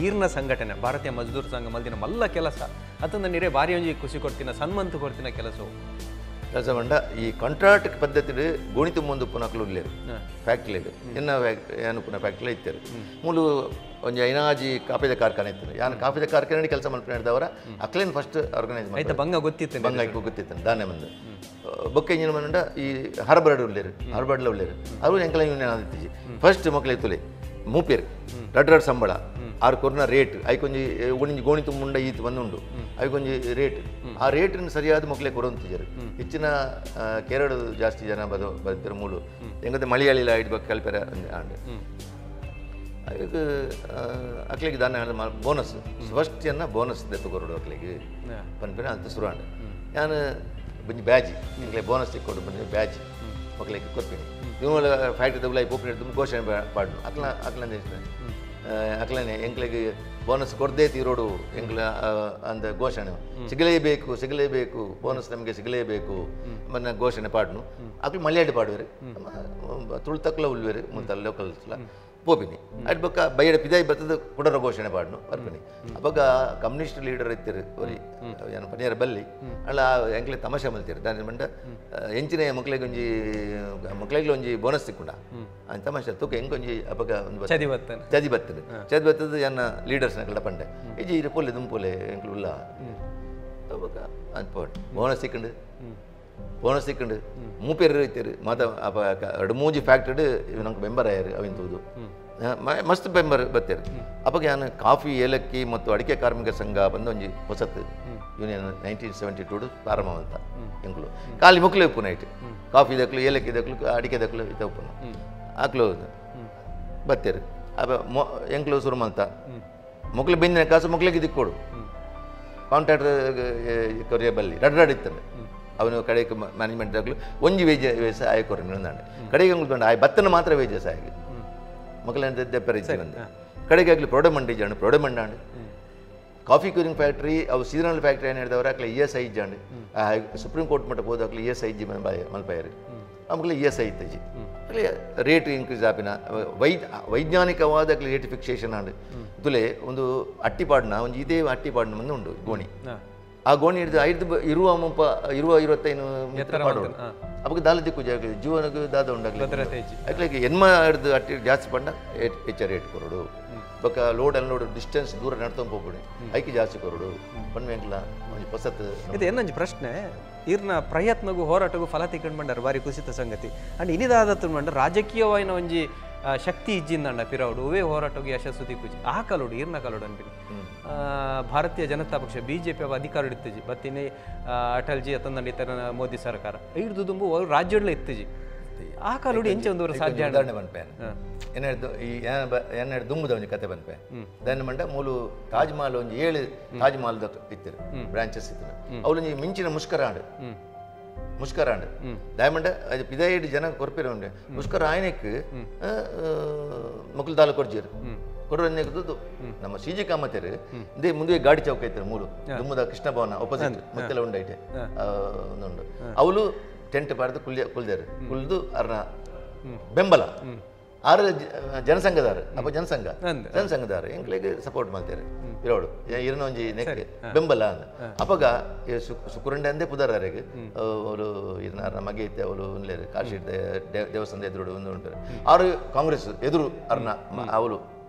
ಈರ್ನ ಸಂಘಟನೆ ಭಾರತೀಯ ಮಜ್ದೂರ್ ಸಂಘ ಮಲ್ದಿನ ಮಲ್ಲ ಕೆಲಸ ಅದನ್ನ ನೀರೇ ಭಾರಿ ಒಂಜಿ ಖುಷಿ ಕೊಡ್ತಿನ ಸನ್ಮಂತು ಕೊಡ್ತಿನ ಕೆಲಸವು ಕೆಲಸ ಬಂಡ ಈ ಕಾಂಟ್ರಾಕ್ಟ್ ಪದ್ಧತಿ ಗೋಣಿತು ಮುಂದು ಪುನಕ್ಲು ಇಲ್ಲೇರು ಫ್ಯಾಕ್ಟ್ರಿ ಎನ್ನ ಏನು ಪುನಃ ಫ್ಯಾಕ್ಟ್ರಿ ಇತ್ತೇರು ಮೂಲು ಒಂಜಿ ಐನಾಜಿ ಕಾಫಿದ ಕಾರ್ಖಾನೆ ಇತ್ತು ಯಾನು ಕಾಫಿದ ಕಾರ್ಖಾನೆ ಕೆಲಸ ಮಾಡಿದವರ ಅಕ್ಲೇನ್ ಫಸ್ಟ್ ಆರ್ಗನೈಸ್ ಮಾಡಿ ಬಂಗ ಗೊತ್ತಿತ್ತು ಬಂಗ ಗೊತ್ತಿತ್ತು ದಾನೆ ಬಂದು ಬೊಕ್ಕ ಇಂಜಿನ ಬಂಡ ಈ ಹರ್ಬರ್ಡ್ ಉಳ್ಳೇರು ಹರ್ಬರ್ಡ್ಲ ಉಳ್ಳೇರು ಅವರು ಎಂಕಲ ಯೂನಿಯನ್ ಆದಿತ್ತೀಜಿ ಫಸ್ಟ್ ಮಕ್ಕಳು ತುಲೆ ಮೂಪೇರು ರಡ್ ಸಂಬಳ ಆರು ಕೊರ್ನ ರೇಟ್ ಅవి ಕೊಂಚ ಒಂಜಿ ಗೋಣಿ ತುಂಬುಂಡ ಈತ್ ಬಂದುಂಡು ಅవి ಕೊಂಚ ರೇಟ್ ಆ ರೇಟ್ನ ಸರಿಯಾದ ಮಕ್ಕಳೇ ಕೊಡೋಂತಿದ್ದಾರೆ ಹೆಚ್ಚಿನ ಕೇರಳ ಜಾಸ್ತಿ ಜನ ಬರ್ತಾರೆ ಮೂಲು ಹೆಂಗಂದ್ರೆ ಮಲಯಾಳಿಲ ಇಡ್ಬೇಕು ಕಲ್ಪೆರ ಆಂಡೆ ಅದಕ್ಕೆ ಅಕ್ಲಿಗೆ ದಾನ ಬೋನಸ್ ಫಸ್ಟ್ ಜನ ಬೋನಸ್ ತಗೊರೋಡು ಅಕ್ಲಿಗೆ ಪನ್ಪೇನೆ ಅಂತ ಶುರುವಾಂಡೆ ನಾನು ಬಂದು ಬ್ಯಾಜಿ ನಿಂಗೆ ಬೋನಸ್ ತಿಕ್ಕೊಂಡು ಬಂದು ಬ್ಯಾಜಿ ಮಕ್ಕಳಿಗೆ ಕೊಡ್ತೀನಿ ಇವಳ ಫ್ಯಾಕ್ಟ್ರಿ ತಗೊಳ್ಳಿ ಪೋಪಿನ ತುಂಬ ಘೋಷಣೆ ಪಾಡು ಅಕ್ಲಂದೇ ಅಕ್ಲನೇ ಎಂಕ್ಳಿಗೆ ಬೋನಸ್ ಕೊಡದೇ ತೀರೋಡು ಎಂಕ್ಲ ಅಂದ ಘೋಷಣೆ ಸಿಗಲೇಬೇಕು ಬೋನಸ್ ನಮಗೆ ಸಿಗಲೇಬೇಕು ಮನ್ನ ಘೋಷಣೆ ಪಾಡ್ನು ಅಕ್ಲು ಮಲಯಾಳಿ ಪಾಡುವೇರು ತುಳ್ತಕ್ಲ ಉಳ್ವೇರು ಮುಂತ ಲೋಕಲ್ಸ್ಲ ಪೋಪಿನಿ ಅಟ್ ಬೊಕ್ಕ ಬೈಯಡ ಪಿದಾಯಿ ಬರ್ತದ ಕುಡರ ಘೋಷಣೆ ಪಾಡ್ನು ಬರ್ಪಿನಿ ಅವಾಗ ಕಮ್ಯುನಿಸ್ಟ್ ಲೀಡರ್ ಇರ್ತೀರಿ ಒಲಿ ಏನು ಪನಿಯರ ಬಲ್ಲಿ ಅಲ್ಲ ಎಂಕ್ಲೆ ತಮಾಷೆ ಮಲ್ತೀರಿ ದಾನಿ ಮಂಡ ಎಂಚಿನ ಮಕ್ಳಿಗೆ ಒಂಜಿ ಬೋನಸ್ ಸಿಕ್ಕುಂಡ ಅಂತ ತಮಾಷೆ ತೂಕ ಹೆಂಗೊಂಜಿ ಅವಾಗ ಒಂದು ಚದಿ ಬರ್ತದೆ ಎನ್ನ ಲೀಡರ್ಸ್ನ ಪಂಡೆ ಇಜಿ ಇದು ಪೋಲೆ ದುಂಪೋಲೆ ಎಂಕ್ಲು ಉಲ್ಲ ಅವಾಗ ಅನ್ಪೋಟ್ ಬೋನಸ್ ಸಿಕ್ಕಂಡು ಮೂಪೇರು ಇತ್ತೀರಿ ಮಾತ ಅಪ್ಪ ಎರಡು ಮೂಜಿ ಫ್ಯಾಕ್ಟ್ರಿ ನಂಗೆ ಮೆಂಬರ್ ಆಯ್ಯಾರು ಅವಿಂತುದು ಮಸ್ತ್ ಮೆಂಬರ್ ಬರ್ತಾರೆ ಅವಾಗ ನಾನು ಕಾಫಿ ಏಲಕ್ಕಿ ಮತ್ತು ಅಡಿಕೆ ಕಾರ್ಮಿಕರ ಸಂಘ ಬಂದು ಒಂಜಿ ಹೊಸತ್ತು ಯೂನಿಯನ್ 1972 ಪ್ರಾರಂಭ ಅಂತ ಎಂಕ್ಲು ಖಾಲಿ ಮುಕ್ಲೆ ಉಪ್ಪುನ ಇಟ್ಟು ಕಾಫಿ ದಕ್ಲು ಏಲಕ್ಕಿ ದಕ್ಲು ಅಡಿಕೆ ದಕ್ಲು ಇತ್ತ ಉಪ್ಪುನ ಆಕ್ಲು ಬರ್ತಾರೆ ಅಪ್ಪ ಎಂಕ್ಲು ಸುರುಮಂತ ಮುಕ್ಳು ಬೆಂದಿನ ಕಾಸು ಮುಕ್ಳಿಗೆ ದಿಕ್ಕೊಡು ಕಾಂಟ್ರಾಕ್ಟರ್ ಕೊರಿಯ ಬಲ್ಲಿ ರಡ್ರಾಡಿತ್ತಾನೆ ಅವನು ಕಡೆಗೆ ಮ್ಯಾನೇಜ್ಮೆಂಟ್ ಆಗಲು ಒಂಜಿ ವೇಜಸ್ ಆಯ್ಕೊರೆ ನಿಂದಾಂಡೆ ಕಡೆಗೆ ಅಂಗ್ಲು ಆಯ್ ಬತ್ತನ ಮಾತ್ರ ವೇಜಸ್ ಆಗಿ ಮಕ್ಕಳಂತ ದೆಪ್ಪರಿಸಿ ಬಂದು ಕಡೆಗೆ ಆಗಲಿ ಪ್ರೊಡಮಂಡಾಂಡು ಕಾಫಿ ಕ್ಯೂರಿಂಗ್ ಫ್ಯಾಕ್ಟ್ರಿ ಅವು ಸೀಸನಲ್ ಫ್ಯಾಕ್ಟ್ರಿ ಏನು ಹೇಳಿದವ್ರು ಆಗ್ಲಿ ESI ಇಜ್ಜಾಂಡು ಸುಪ್ರೀಂ ಕೋರ್ಟ್ ಮಟ್ಟಕ್ಕೆ ಹೋದಾಗ್ಲಿ ESI ಇಜ್ಜಿ ಮಲ್ಪಾಯರು ಆಮೇಲೆ ESI ಇತ್ತಜಿ ಅಲ್ಲಿ ರೇಟ್ ಇನ್ಕ್ರೀಸ್ ಆಪಿನ ವೈಜ್ಞಾನಿಕವಾದ ರೇಟ್ ಫಿಕ್ಸೇಷನ್ ಆಂಡು ತುಲೆ ಒಂದು ಅಟ್ಟಿಪಾಡ್ನ ಒಂದು ಇದೇ ಅಟ್ಟಿಪಾಡ್ನ ಮುಂದೆ ಉಂಡು ಗೋಣಿ ಆ ಗೋಣಿ ಹಿಡಿದು ಇರುವ 25 ಮಾಡೋದು ಅವಾಗ ದಾಲ ದಿಕ್ಕು ಜಾಗ ಜೀವನಕ್ಕೆ ದಾದ ಉಂಡಾಗಲಿ ಯಾಕೆ ಎನ್ಮ ಹಿಡಿದು ಅಟ್ಟಿ ಜಾಸ್ತಿ ಪಂಡ ಹೆಚ್ಚ ರೇಟ್ ಕೊರೋಡು ಬೊಕ್ಕ ಲೋಡ್ ಅನ್ಲೋಡ್ ಡಿಸ್ಟೆನ್ಸ್ ದೂರ ನಡ್ತೊಂದು ಹೋಗ್ಬಿಡಿ ಐಕಿ ಜಾಸ್ತಿ ಕೊರೋಡು ಪನ್ವೆಂಕ್ಲ ಒಂದು ಹೊಸತ್ ಇದು ಏನಂಜಿ ಪ್ರಶ್ನೆ ಇರ್ನ ಪ್ರಯತ್ನಗೂ ಹೋರಾಟಗೂ ಫಲ ತಿಕ್ಕೊಂಡು ಬಂಡಾರ ಬಾರಿ ಕುಸಿತ ಸಂಗತಿ ಅಂಡ್ ಇನಿದಾದತ್ತು ಮಂಡ ರಾಜಕೀಯವಾಯಿನ ಒಂಜಿ ಶಕ್ತಿ ಇಜ್ಜಿಂದಂಡ ಪಿರೌಡು ಅವೇ ಹೋರಾಟಕ್ಕೆ ಯಶಸ್ಸು ದಿಕ್ಕುಜಿ ಆ ಕಲೋಡು ಇರ್ನ ಕಲೋಡು ಅನ್ಬಿಡಿ ಭಾರತೀಯ ಜನತಾ ಪಕ್ಷ BJP ಅವ ಅಧಿಕಾರ ಇಡ್ತಜಿ ಬತ್ತಿನೇ ಅಟಲ್ಜಿ ಅತಂದಂಡ ಇತರ ಮೋದಿ ಸರ್ಕಾರ ಹಿಡ್ದು ದುಂಬು ರಾಜ್ಯಡ್ಲ ಇತ್ತಜಿ ಆ ಕಲೋಡು ಎಂಚ ಒಂದು ಸಾಧ್ಯ ಉದಾಹರಣೆ ಬಂದ್ಪೆ ಏನಾಯ್ತು ಈ ಏನಾಯ್ತು ದುಂಬುದ ಒಂದು ಕತೆ ಬಂದ್ಪೆ ದಾನ ಮಂಡ ಮೂಲು ತಾಜ್ ಮಹಲ್ ಒಂದು 7 ತಾಜ್ ಮಹಲ್ ಇತ್ತಿರು ಬ್ರಾಂಚಸ್ ಇತ್ತು ಅವಳು ಮಿಂಚಿನ ಮುಷ್ಕರಾಂಡ್ ದಯಮಂಡ ಅದು ಪಿದಾಯಿಡು ಜನ ಕೊರ್ಪಿರ ಉಂಡೆ ಮುಷ್ಕರ ಆಯ್ನಕ್ಕೆ ಮಕ್ಕಳು ದಾಲ ಕೊರ್ಜಿರು ಕೊಡೋದು ನಮ್ಮ CG ಕಾಮತೇರು ಇದೇ ಮುಂದೆ ಗಾಡಿ ಚೌಕ ಐತಾರೆ ಮೂರು ದುಮ್ಮದ ಕೃಷ್ಣ ಭವನ ಅಪೋಸಿಟ್ ಮತ್ತೆಲ್ಲ ಉಂಡೈತೆ ಒಂದುಂಡು ಅವಳು ಟೆಂಟ್ ಪಾಡ್ದು ಕುಲ್ದೇರು ಕುಲ್ದು ಅರ್ನ ಬೆಂಬಲ ಆರು ಜನಸಂಘದಾರ ಅಪ್ಪ ಜನಸಂಘದಾರ ಎಂಕ್ಳಿಗೆ ಸಪೋರ್ಟ್ ಮಾಡ್ತಾರೆ ಇರೋಡು ಇರನ ಒಂಜಿ ನೆಕ್ ಬೆಂಬಲ ಅಂದ ಅಪ್ಪಗ ಸುಕುರಂಡೆ ಅಂದೇ ಪುದಾರಿಗೆ ಅವರು ಇರ್ನ ಮಗೆ ಇತ್ತೆ ಅವಳು ಉನ್ಲೇರು ಕಾಶಿ ದೇವಸ್ಥಾನದ ಎದುರು ಒಂದು ಉಂಟಾರೆ ಆರು ಕಾಂಗ್ರೆಸ್ ಎದುರು ಅರ್ನ ಅವಳು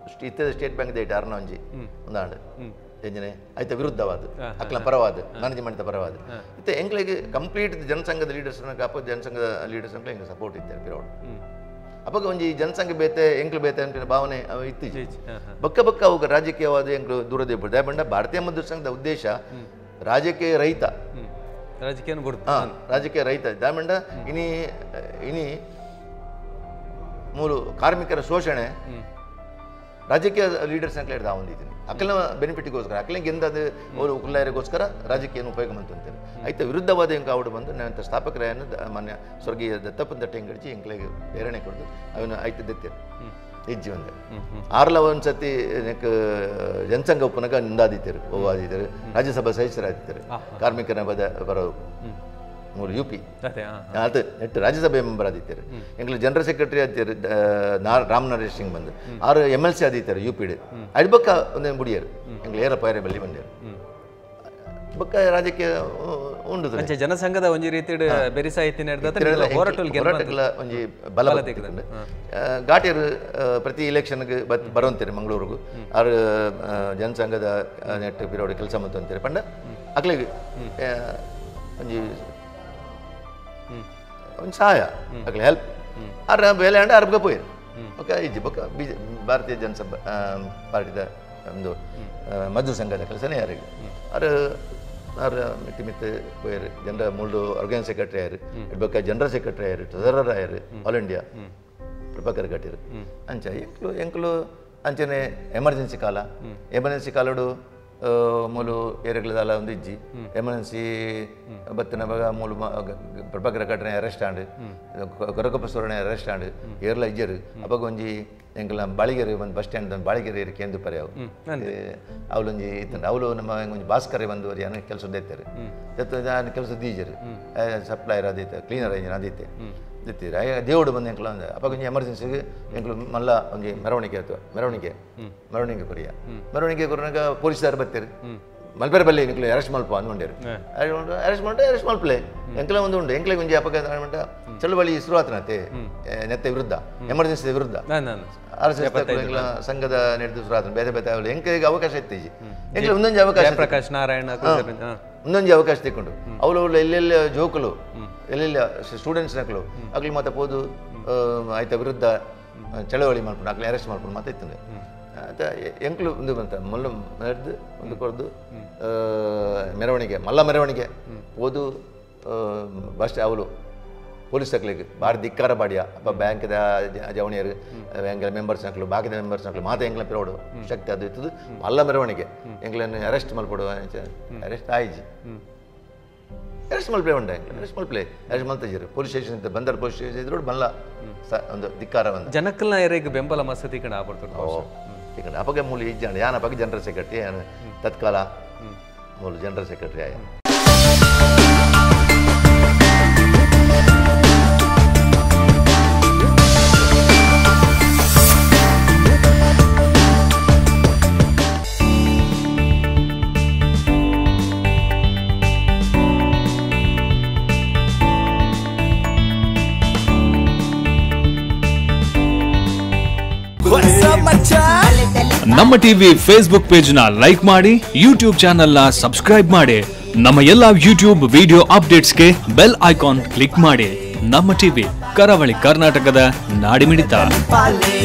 ಇತ್ತದ ಸ್ಟೇಟ್ ಬ್ಯಾಂಕ್ ದೈಟ್ ಅರ್ನ ಒಂಜಿ ಒಂದಾಂಡು ಎಂಜನೆ ಆಯ್ತ ವಿರುದ್ಧವಾದ ಅಕ್ಲ ಪರವಾದ ಮ್ಯಾನೇಜ್ಮೆಂಟ್ ಪರವಾದ ಇತ್ತೆ ಎಂಕ್ಳಿಗೆ ಕಂಪ್ಲೀಟ್ ಜನಸಂಘದ ಲೀಡರ್ಸ್ ಕಾಪ ಜನಸಂಘದ ಲೀಡರ್ಸ್ ಅಂತ ಹೆಂಗೆ ಸಪೋರ್ಟ್ ಇದ್ದಾರೆ ಪಿರೋಡು ಅವಾಗ ಒಂಜಿ ಜನಸಂಖ್ಯೆ ಬೇತೆ ಎಂಕ್ಲು ಬೇತೆ ಅಂತ ಭಾವನೆ ಇತ್ತೀಚೆ ಬಕ್ಕ ಅವಾಗ ರಾಜಕೀಯವಾದ ಎಂಕ್ಲು ದೂರದೇ ಬಿಡ್ದೆ ಬಂಡ ಭಾರತೀಯ ಮಜ್ದೂರ್ ಸಂಘದ ಉದ್ದೇಶ ರಾಜಕೀಯ ರಹಿತ ರಾಜಕೀಯ ರಹಿತ ದಾಮಂಡ ಇನಿ ಮೂರು ಕಾರ್ಮಿಕರ ಶೋಷಣೆ ರಾಜಕೀಯ ಲೀಡರ್ಸ್ ಅಂತ ಹೇಳಿದ ಒಂದಿದ್ದೀನಿ ಅಕ್ಕಲ ಬೆನಿಫಿಟ್ಗೋಸ್ಕರ ಅಕ್ಕಲಿಗೆ ಎಂದಾದ ಅವರು ಕುಲ್ಲಾಯರಿಗೋಸ್ಕರ ರಾಜಕೀಯನ ಉಪಯೋಗ ಮಾಡ್ತಾರೆ ಆಯ್ತು ವಿರುದ್ಧವಾದ ಎಂಕ ಅವಡು ಬಂದು ನಾನು ಸ್ಥಾಪಕರನ್ನು ಮಾನ್ಯ ಸ್ವರ್ಗೀಯ ದತ್ತಪ್ಪನ ದಟ್ಟೆ ಹೆಂಗಡಿಸಿ ಎಂಕ್ಲಿಗೆ ಪ್ರೇರಣೆ ಕೊಡ್ದು ಅವನು ಆಯ್ತು ದತ್ತಿರು ಹೆಜ್ಜೆ ಒಂದು ಆರ್ಲ ಒಂದ್ಸತಿ ನೆಕ್ ಜನಸಂಘ ಉಪನಗ ನಿಂದಾದಿದ್ದರು ಹೋಗಾದಿದ್ದರು ರಾಜ್ಯಸಭಾ ಸದಸ್ಯರಾದಿದ್ದರು ಕಾರ್ಮಿಕರ ಬರೋ ಮೂರು UP ಅದು ನೆಟ್ಟು ರಾಜ್ಯಸಭೆ ಮೆಂಬರ್ ಆದಿತ್ತಾರೆ ಎಂಗ್ಲು ಜನರಲ್ ಸೆಕ್ರೆಟರಿ ಆದಿತ್ತಾರೆ ರಾಮ್ ನರೇಶ್ ಸಿಂಗ್ ಬಂದು ಆರು MLC ಆದಿತ್ತಾರೆ UP ಅಡ್ಬಕ್ಕ ಒಂದೇ ಬುಡಿಯರು ಎಂಗ್ಲು ಏರ ಪೈರೆ ಬಲ್ಲಿ ಬಂದಿರು ಬೊಕ್ಕ ರಾಜಕೀಯ ಉಂಡು ಜನಸಂಘದ ಒಂಜಿ ರೀತಿ ಬೆರಿಸಾಯಿತಿನ ಹೋರಾಟಗಳ ಒಂಜಿ ಬಲ ಘಾಟಿಯರು ಪ್ರತಿ ಇಲೆಕ್ಷನ್ಗೆ ಬರೋಂತೀರಿ ಮಂಗಳೂರಿಗೂ ಆರು ಜನಸಂಘದ ನೆಟ್ ಪಿರೋಡ್ ಕೆಲಸ ಮಾಡ್ತಾರೆ ಪಂಡ ಅಕ್ಲಿಗೆ ಒಂಜಿ ಒಂದು ಸಹಾಯ ಅಕ್ಲಿ ಹೆಲ್ಪ್ ಆರ ಬೇಲೆ ಅಂಡ ಅರ್ಬಗ ಪೋಯಿರು ಓಕೆ ಇಜ್ಜಿ ಬೊಕ್ಕ ಭಾರತೀಯ ಜನಸಭಾ ಪಾರ್ಟಿದ ಒಂದು ಮಧು ಸಂಘದ ಕೆಲಸನೇ ಯಾರಿಗೆ ಅವರು ಮಿತ್ತಿ ಮಿತ್ತು പോയರು ಜನರ ಮೂರು ಆರ್ಗನೈಸ್ ಸೆಕ್ರೆಟರಿ ಆಯ್ರು ಇಡ್ಬೇಕಾ ಜನರಲ್ ಸೆಕ್ರೆಟರಿ ಆಯ್ರು ಟ್ರೆಸರರ್ ಆಯ್ರು ಆಲ್ ಇಂಡಿಯಾ ಪ್ರಭಾಕರ್ ಗಟ್ಟಿರು ಅಂಚ ಎಂಕ್ಲು ಅಂಚನೆ ಎಮರ್ಜೆನ್ಸಿ ಕಾಲಡು ಮೂಲು ಏರಿಯಾಗಳೆಲ್ಲ ಒಂದು ಇಜ್ಜಿ ಎಮರ್ಜೆನ್ಸಿ ಬತ್ತಿನ ಬಗ ಮೂಲು ಪ್ರಭಾಕರ ಗಟ್ಟನೆ ಅರೆಸ್ಟ್ ಆಂಡ್ ಗೊರಗೊಪ್ಪಸ್ತೋರನೆ ಅರೆಸ್ಟ್ ಆಂಡ್ ಏರ್ಲ ಇಜ್ಜರು ಅವಾಗ ಒಂಜಿ ಎಂಕಲ ಬಾಳಿಗೆರೆ ಒಂದು ಬಸ್ ಸ್ಟ್ಯಾಂಡ್ ಬಾಳಿಗೆರೆ ಕೇಂದ್ರ ಪರಿ ಅವು ಅವಳೊಂಜಿ ಇತ್ತಂಡ ಅವಳು ನಮ್ಮ ಒಂಜಿ ಭಾಸ್ಕರ ಬಂದು ಏನು ಕೆಲಸ ಎತ್ತಾರೆ ಕೆಲಸ ದೀಜರು ಸಪ್ಲೈಯರ್ ಅದೈತೆ ಕ್ಲೀನರ್ ಇಂಜಿನ್ ಅದೈತೆ ದಿತ್ತೀರ ದೇವುಡು ಬಂದು ಎಂಕ್ಲ ಒಂದು ಅಪ್ಪ ಒಂಜಿ ಎಮರ್ಜೆನ್ಸಿಗೆ ಎಂಕ್ಲು ಮಲ್ಲ ಒಂಜಿ ಮೆರವಣಿಗೆ ಕೊರಿಯ ಮೆರವಣಿಗೆ ಕೊರಿನಾಗ ಪೊಲೀಸ್ದಾರು ಬರ್ತೀರಿ ಮಲ್ಪೇರೆ ಬಲ್ಲಿ ಎಂಕ್ಲು ಅರೆಸ್ಟ್ ಮಲ್ಪ ಅಂದ್ಕೊಂಡಿರು ಅರೆಸ್ಟ್ ಮಲ್ಪಲೆ ಎಂಕ್ಲ ಒಂದು ಉಂಡು ಎಂಕ್ಲೆ ಒಂಜಿ ಅಪಘ ಚಳುವಳಿ ಶುರುವಾತನತೆ ನೆತ್ತೆ ವಿರುದ್ಧ ಎಮರ್ಜೆನ್ಸಿ ವಿರುದ್ಧ ಸಂಘದ ನಡೆದು ಶುರುವಾತ ಬೇರೆ ಬೇರೆ ಎಂಕಲಿಗೆ ಅವಕಾಶ ಇತ್ತೀಜಿ ಎಂಕ್ಲೆ ಒಂದೊಂದು ಅವಕಾಶ ಪ್ರಕಾಶ್ ನಾರಾಯಣ ಒಂದೊಂದು ಅವಕಾಶ ತೆಕ್ಕೊಂಡು ಅವಳು ಎಲ್ಲೆಲ್ಲ ಜೋಕುಲು ಎಲ್ಲೆಲ್ಲ ಸ್ಟೂಡೆಂಟ್ಸ್ ನಕಲು ಆಗ್ಲಿ ಮತ್ತೆ ಹೋದು ಆಯ್ತ ವಿರುದ್ಧ ಚಳವಳಿ ಮಾಡ್ಕೊಂಡು ಆಗ್ಲಿ ಅರೆಸ್ಟ್ ಮಾಡ್ಕೊಂಡು ಮತ್ತೆ ಇತ್ತು ಎಂಕ್ಲು ಒಂದು ಬಂತ ಮಲ್ಲ ನಡೆದು ಒಂದು ಕೊಡ್ದು ಮಲ್ಲ ಮೆರವಣಿಗೆ ಓದು ಬಸ್ ಅವಳು ಪೊಲೀಸ್ ತಕ್ಲಿಗೆ ಭಾರಿ ಧಿಕ್ಕಾರ ಬಾಡಿಯ ಅಪ್ಪ ಬ್ಯಾಂಕ್ದ ಜವಣಿಯರು ಎಂಗ್ಲ ಮೆಂಬರ್ಸ್ ನಕಲು ಬಾಕಿದ ಮೆಂಬರ್ಸ್ ನಕಲು ಮಾತ ಎಂಗ್ಲ ಪಿರೋಡು ಶಕ್ತಿ ಅದು ಇತ್ತು ಮಲ್ಲ ಮೆರವಣಿಗೆ ಎಂಗ್ಲನ್ನು ಅರೆಸ್ಟ್ ಮಲ್ಪಡುವ ಅರೆಸ್ಟ್ ಆಯ್ಜಿ ಅರೆಸ್ಟ್ ಮಲ್ಪಲೆ ಉಂಡ ಅರೆಸ್ಟ್ ಮಲ್ತಿದ್ರು ಪೊಲೀಸ್ ಸ್ಟೇಷನ್ ಇದ್ದ ಬಂದರ್ ಪೊಲೀಸ್ ಸ್ಟೇಷನ್ ಇದ್ರು ಮಲ್ಲ ಒಂದು ಧಿಕ್ಕಾರ ಒಂದು ಜನಕ್ಕಲ್ನ ಯಾರಿಗೆ ಬೆಂಬಲ ಮಸತಿ ಕಣ ಆಗ್ಬಿಡ್ತಾರೆ ಅಪಗೆ ಮೂಲ ಇಜ್ಜಾಣ ಯಾನ ಅಪಗೆ ಜನರಲ್ ಸೆಕ್ರೆಟರಿ ತತ್ಕಾಲ ಮೂಲ ಜನರಲ್ ಸೆಕ್ರೆಟರಿ ಆಯ ನಮ್ಮ ಟಿವಿ ಫೇಸ್ಬುಕ್ ಪೇಜ್ ನ ಲೈಕ್ ಮಾಡಿ, ಯೂಟ್ಯೂಬ್ ಚಾನೆಲ್ ನ ಸಬ್ಸ್ಕ್ರೈಬ್ ಮಾಡಿ, ನಮ್ಮ ಎಲ್ಲಾ ಯೂಟ್ಯೂಬ್ ವಿಡಿಯೋ ಅಪ್ಡೇಟ್ಸ್ಗೆ ಬೆಲ್ ಐಕಾನ್ ಕ್ಲಿಕ್ ಮಾಡಿ. ನಮ್ಮ ಟಿವಿ ಕರಾವಳಿ ಕರ್ನಾಟಕದ ನಾಡಿಮಿಡಿತ. ಅಲ್ಲಿ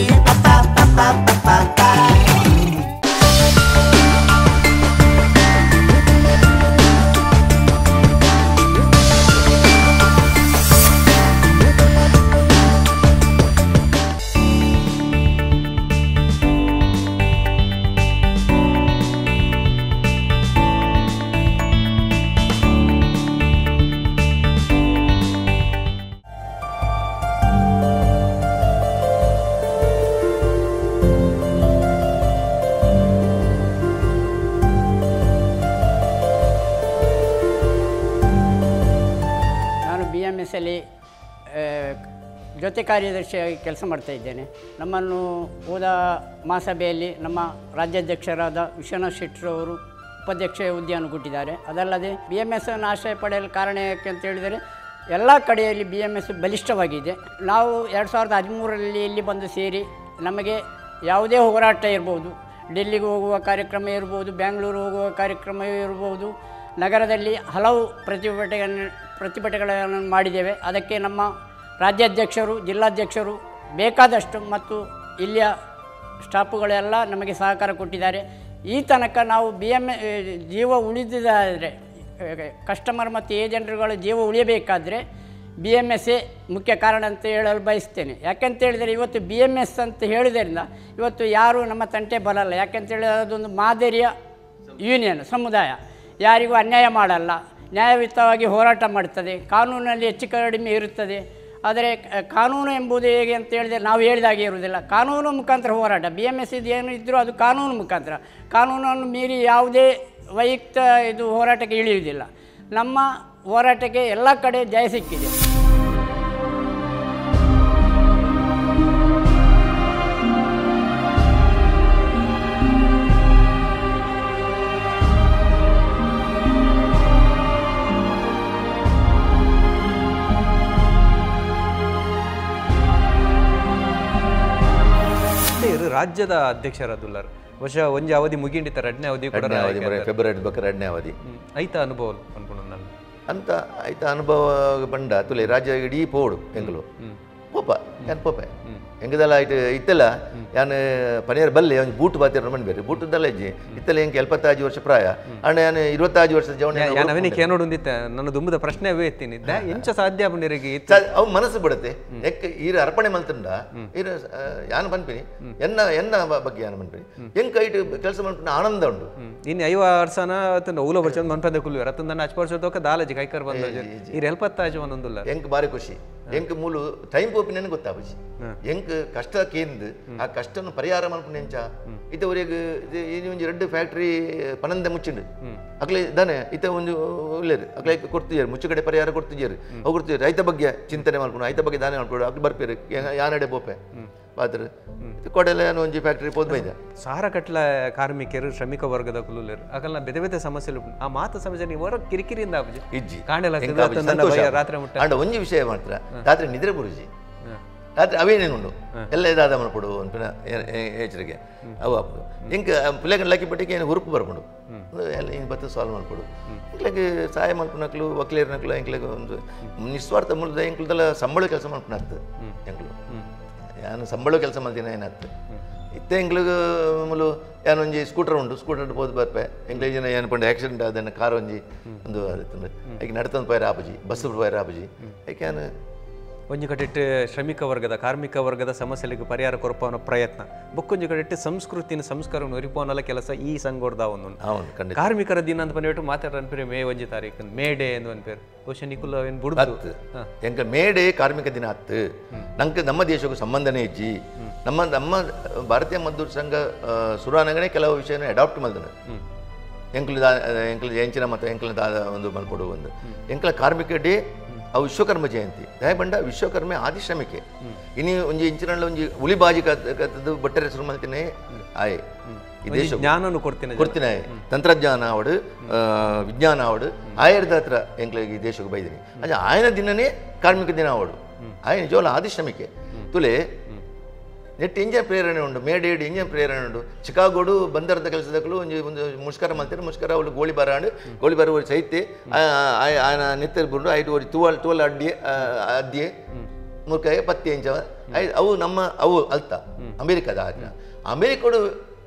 ಜೊತೆ ಕಾರ್ಯದರ್ಶಿಯಾಗಿ ಕೆಲಸ ಮಾಡ್ತಾಯಿದ್ದೇನೆ. ನಮ್ಮನ್ನು ಹೋದ ಮಹಾಸಭೆಯಲ್ಲಿ ನಮ್ಮ ರಾಜ್ಯಾಧ್ಯಕ್ಷರಾದ ವಿಶ್ವನಾಥ್ ಶೆಟ್ಟರವರು ಉಪಾಧ್ಯಕ್ಷ ಹುದ್ದೆಯನ್ನು ಕೊಟ್ಟಿದ್ದಾರೆ. ಅದಲ್ಲದೆ BMS ಅನ್ನು ಆಶ್ರಯ ಪಡೆಯಲು ಕಾರಣ ಯಾಕೆ ಅಂತ ಹೇಳಿದರೆ ಎಲ್ಲ ಕಡೆಯಲ್ಲಿ BMS ಬಲಿಷ್ಠವಾಗಿದೆ. ನಾವು 2013ರಲ್ಲಿ ಇಲ್ಲಿ ಬಂದು ಸೇರಿ ನಮಗೆ ಯಾವುದೇ ಹೋರಾಟ ಇರ್ಬೋದು, ಡೆಲ್ಲಿಗೆ ಹೋಗುವ ಕಾರ್ಯಕ್ರಮ ಇರ್ಬೋದು, ಬೆಂಗಳೂರು ಹೋಗುವ ಕಾರ್ಯಕ್ರಮ ಇರ್ಬೋದು, ನಗರದಲ್ಲಿ ಹಲವು ಪ್ರತಿಭಟನೆಗಳನ್ನು ಮಾಡಿದ್ದೇವೆ. ಅದಕ್ಕೆ ನಮ್ಮ ರಾಜ್ಯಾಧ್ಯಕ್ಷರು, ಜಿಲ್ಲಾಧ್ಯಕ್ಷರು ಬೇಕಾದಷ್ಟು ಮತ್ತು ಇಲ್ಲಿಯ ಸ್ಟಾಫುಗಳೆಲ್ಲ ನಮಗೆ ಸಹಕಾರ ಕೊಟ್ಟಿದ್ದಾರೆ. ಈ ತನಕ ನಾವು ಜೀವ ಉಳಿದಿದ್ದಾದರೆ, ಕಸ್ಟಮರ್ ಮತ್ತು ಏಜೆಂಟ್ರುಗಳ ಜೀವ ಉಳಿಯಬೇಕಾದರೆ BMS ಮುಖ್ಯ ಕಾರಣ ಅಂತ ಹೇಳಲು ಬಯಸ್ತೇನೆ. ಯಾಕೆಂತ ಹೇಳಿದರೆ ಇವತ್ತು BMS ಅಂತ ಹೇಳಿದ್ರಿಂದ ಇವತ್ತು ಯಾರೂ ನಮ್ಮ ತಂಟೆ ಬರಲ್ಲ. ಯಾಕೆಂತ ಹೇಳಿದರೆ ಅದೊಂದು ಮಾದರಿಯ ಯೂನಿಯನ್, ಸಮುದಾಯ, ಯಾರಿಗೂ ಅನ್ಯಾಯ ಮಾಡಲ್ಲ, ನ್ಯಾಯಯುತವಾಗಿ ಹೋರಾಟ ಮಾಡ್ತದೆ, ಕಾನೂನಲ್ಲಿ ಹೆಚ್ಚು ಕಡಿಮೆ ಇರುತ್ತದೆ. ಆದರೆ ಕಾನೂನು ಎಂಬುದು ಹೇಗೆ ಅಂತ ಹೇಳಿದರೆ ನಾವು ಹೇಳಿದಾಗೆ ಇರುವುದಿಲ್ಲ, ಕಾನೂನು ಮುಖಾಂತರ ಹೋರಾಟ. BMS ಏನು ಇದ್ದರೂ ಅದು ಕಾನೂನು ಮುಖಾಂತರ, ಕಾನೂನನ್ನು ಮೀರಿ ಯಾವುದೇ ವೈಯಕ್ತಿಕ ಹೋರಾಟಕ್ಕೆ ಇಳಿಯುವುದಿಲ್ಲ. ನಮ್ಮ ಹೋರಾಟಕ್ಕೆ ಎಲ್ಲ ಕಡೆ ಜಯ ಸಿಕ್ಕಿದೆ. ರಾಜ್ಯದ ಅಧ್ಯಕ್ಷರಾದುಲ್ಲಾರ ವರ್ಷ ಒಂಜಿ ಅವಧಿ ಮುಗಿಂಡಿತ ಎರಡನೇ ಅವಧಿ ಫೆಬ್ರವರಿ ಬೇಕಾದ್ರೆ ಎರಡನೇ ಅವಧಿ ಐತ ಅನುಭವ ಅನ್ಕೊಂಡು ನಾನು ಅಂತ ಐತ ಅನುಭವ ಬಂಡ ತುಲೆ ರಾಜ್ಯ ಇಡೀ ಪೋಡು ಎಂಗ್ಲು ಪೋಪ ಏನು ಪೋಪೆ ಎಂಕದಲ್ಲ ಐಟ್ ಇತ್ತಲ್ಲ ಯಾನು ಪನಿಯರ್ ಬಲ್ಲೆ ಒಂದು ಬೂಟ್ ಬಾತಿರ ಮಂಡ್ಬೇರಿ ಬೂಟದಲ್ಲ ಇಜ್ಜಿ ಇತ್ತಲ್ಲ ಎಂಕ್ 75 ವರ್ಷ ಪ್ರಾಯ ಅಣ್ಣ ಯಾನು 25 ವರ್ಷದ ಜವನ ಅವನಿಗೆ ಏನೋಡೊಂದಿತ್ತ ನನ್ನ ದುಂಬದ ಪ್ರಶ್ನೆ ಎತ್ತಿನಿದ್ದ ಎಂಚ ಸಾಧ್ಯ ಬಂದಿರಿಗೆ ಅವು ಮನಸ್ಸು ಬಿಡುತ್ತೆ ಎಕ್ ಈರ ಅರ್ಪಣೆ ಮಲ್ತಂಡ ಈರ ಯಾನು ಪನ್ಪಿನಿ ಎನ್ನ ಬಗ್ಗೆ ಯಾನು ಪನ್ಪಿನಿ ಎಂಕ್ ಐಟ್ ಕೆಲಸ ಮಾಡ್ಕೊಂಡು ಆನಂದ ಉಂಟು ಇನ್ನು 5 ವರ್ಷನ ಊಲ ವರ್ಷ ಮನ್ಪದ ಕುಲ್ವಿ ರತಂದನ್ನ 10 ವರ್ಷದೋಕ ದಾಲಜಿ ಕೈಕರ್ ಬಂದ ಈರ 75 ಒಂದೊಂದುಲ್ಲ ಎಂಕ್ ಬಾರಿ ಖುಷಿ ಎಂಕ್ ಮೂಲು ಟೈಮ್ ಪೋಪಿನ ಗೊತ್ತಾಪುಜಿ ಎಂಕ್ ಕಷ್ಟ ಕೇಂದು ಆ ಕಷ್ಟನ ಪರಿಹಾರ ಮಾಡ್ಕೊಂಡು ಎಂಚ ಇತವರೆಗೆ ಒಂಜಿ ರೆಡ್ ಫ್ಯಾಕ್ಟ್ರಿ ಪನಂದ ಮುಚ್ಚಿಂಡು ಅಕ್ಲೆ ಇದ್ದಾನೆ ಇತ ಒಂದು ಒಳ್ಳೆಯರು ಅಕ್ಲೆ ಕೊಡ್ತಿದ್ದಾರೆ ಮುಚ್ಚು ಕಡೆ ಪರಿಹಾರ ಕೊಡ್ತಿದ್ದಾರೆ ಅವು ಕೊಡ್ತಿದ್ದಾರೆ ರೈತ ಬಗ್ಗೆ ಚಿಂತನೆ ಮಾಡ್ಕೊಂಡು ರೈತ ಬಗ್ಗೆ ದಾನೆ ಮಾಡ್ಕೊಂಡು ಅಕ್ಲೆ ಬರ್ಪೇರು ಯಾನಡೆ ಬೋಪೆ ಪಾತ್ರ ಕೊಡೆಲ್ಲ ಒಂಜಿ ಫ್ಯಾಕ್ಟ್ರಿ ಪೋದ್ಬೈದ ಸಾರ ಕಟ್ಲ ಕಾರ್ಮಿಕರು ಶ್ರಮಿಕ ವರ್ಗದ ಕುಲುಲೇರು ಅಕಲ್ನ ಬೇತೆ ಬೇತೆ ಸಮಸ್ಯೆಲು ಆ ಮಾತು ಸಮಸ್ಯೆ ನೀವು ಹೊರ ಕಿರಿಕಿರಿಯಿಂದ ಆಪುಜಿ ಇಜ್ಜಿ ಕಾಣೆಲ್ಲ ರಾತ್ರಿ ಮುಟ್ಟ ಅಂಡ ಒಂಜಿ ವಿಷಯ ಮಾತ್ರ ರಾತ್ರಿ ನಿದ್ರೆ ಬರುಜಿ ರಾತ್ರಿ ಅವೇನೇನುಂಡು ಎಲ್ಲ ಇದಾದ ಮಾಡ್ಕೊಡು ಅಂತ ಎಚ್ಚರಿಕೆ ಅವು ಅಪ್ಪು ಇಂಕ ಪಿಲ್ಲೆಗೆ ಲಕ್ಕಿ ಪಟ್ಟಿಗೆ ಏನು ಹುರುಪು ಬರ್ಕೊಂಡು ಎಲ್ಲ ಏನು ಬತ್ತ ಸಾಲ್ವ್ ಮಾಡ್ಕೊಡು ಇಂಕ್ಲಾಗೆ ಸಹಾಯ ಮಾಡ್ಕೊಳಕ್ಲು ವಕೀಲರ್ನಕ್ಲು ಇಂಕ್ಲಾಗೆ ಒಂದು ನಿಸ್ವಾರ್ಥ ಮೂಲದ ಇಂಕ್ಲದೆಲ್ಲ ಸಂಬಳ ಕೆಲಸ ಮಾಡ್ಕೊಳತ್ತು ಎಂಕ್ಲು ನಾನು ಸಂಬಳ ಕೆಲಸ ಮಾಡ್ತೀನಿ ಏನಾಗ್ತದೆ ಇತ್ತೆ ಎಂಗ್ಳಿಗೆ ಮೂಲು ಏನೊಂಜಿ ಸ್ಕೂಟರ್ ಉಂಟು ಸ್ಕೂಟರ್ ಹೋದ್ ಬರ್ಪೆ ಎಂಗ್ಳ ಜನ ಏನು ಪಂಡು ಆಕ್ಸಿಡೆಂಟ್ ಆದನ್ನು ಕಾರ್ ಒಂಜಿ ಒಂದು ಆದಿತ್ತಂದ್ರೆ ಈಗ ನಡ್ತಂದು ಪೈರ ಆಪಜಿ ಬಸ್ ಪೈರ ಆಪಜಿ ಯಾಕೆ ನಾನು ಒಂಜಿ ಕಡೆಟ್ಟು ಶ್ರಮಿಕ ವರ್ಗದ ಕಾರ್ಮಿಕ ವರ್ಗದ ಸಮಸ್ಯೆಗಳಿಗೆ ಪರಿಹಾರ ಕೊರಪವನ ಪ್ರಯತ್ನ ಬೊಕ್ಕೊಂಜಿ ಕಡೆಟ್ಟು ಸಂಸ್ಕೃತಿನ ಸಂಸ್ಕಾರವನ್ನು ಒರಿಪವನಲ್ಲ ಕೆಲಸ ಈ ಸಂಗೋಡ್ದ ಒಂದು ಕಾರ್ಮಿಕರ ದಿನ ಅಂತ ಬಂದ್ಬಿಟ್ಟು ಮಾತಾಡ ಅನ್ಪೇರು ಮೇ 1 ತಾರೀಕು ಮೇ ಡೇ ಎಂದು ಅನ್ಪೇರು ಬಹುಶಃ ನಿಕುಲ ಏನು ಬಿಡುತ್ತೆ ಎಂಕ ಮೇ ಡೇ ಕಾರ್ಮಿಕ ದಿನ ಆತು ನಂಗೆ ನಮ್ಮ ದೇಶಕ್ಕೂ ಸಂಬಂಧನೇ ಇಜ್ಜಿ ನಮ್ಮ ಭಾರತೀಯ ಮಜ್ದೂರ್ ಸಂಘ ಸುರಾನಗನೇ ಕೆಲವು ವಿಷಯನ ಅಡಾಪ್ಟ್ ಮಲ್ದನು ಎಂಕ್ಲ ಎಂಚಿನ ಮತ್ತು ಎಂಕ್ಲ ಒಂದು ಮಲ್ಪಡು ಒಂದು ಎಂಕ್ಲ ಕಾರ್ಮಿಕ ಡೇ ಅವು ವಿಶ್ವಕರ್ಮ ಜಯಂತಿ ದಯಬಂಡ ವಿಶ್ವಕರ್ಮೆ ಆದಿಶ್ರಮಿಕೆ ಇನ್ನು ಒಂಜಿ ಇಂಚಿನಲ್ಲ ಒಂಜಿ ಉಳಿಬಾಜಿ ಕತ್ತದು ಬಟ್ಟರೆ ಹೆಸರು ಮಲ್ತಿನೇ ಆಯ್ ಈ ದೇಶ ಜ್ಞಾನನು ಕೊಡ್ತೀನಿ ತಂತ್ರಜ್ಞಾನ ಅವಡು ವಿಜ್ಞಾನ ಅವಡು ಆಯರ್ದ ಹತ್ರ ಎಂಕ್ಲಿಗೆ ಈ ದೇಶಕ್ಕೆ ಬೈದಿನಿ ಅದೇ ಆಯನ ದಿನನೇ ಕಾರ್ಮಿಕ ದಿನ ಅವಡು ಆಯ ನಿಜವಲ್ಲ ಆದಿಶ್ರಮಿಕೆ ತುಲೆ ನೆಟ್ಟು ಇಂಜ ಪ್ರೇರಣೆ ಉಂಟು ಮೇಡೇಡ್ ಇಂಜ ಪ್ರೇರಣೆ ಉಂಟು ಚಿಕಾಗೋಡು ಬಂದರದ ಕೆಲಸದಕ್ಕೂ ಒಂದು ಮುಷ್ಕರ ಮಾಡ್ತಾರೆ ಮುಷ್ಕರ ಅವಳು ಗೋಳಿ ಬಾರ ಸೈತೆ ಆಯನ ನೆತ್ತರ್ಬಿಟ್ಟು ಐದು ಒಂದು ತೂವಲ್ ಅಡ್ಡಿಯೇ ಮುರ್ಕಾಯ ಪತ್ತಿ ಇಂಚ ಅವು ನಮ್ಮ ಅವು ಅಲ್ತ ಅಮೇರಿಕದ ಆಚರಣೆ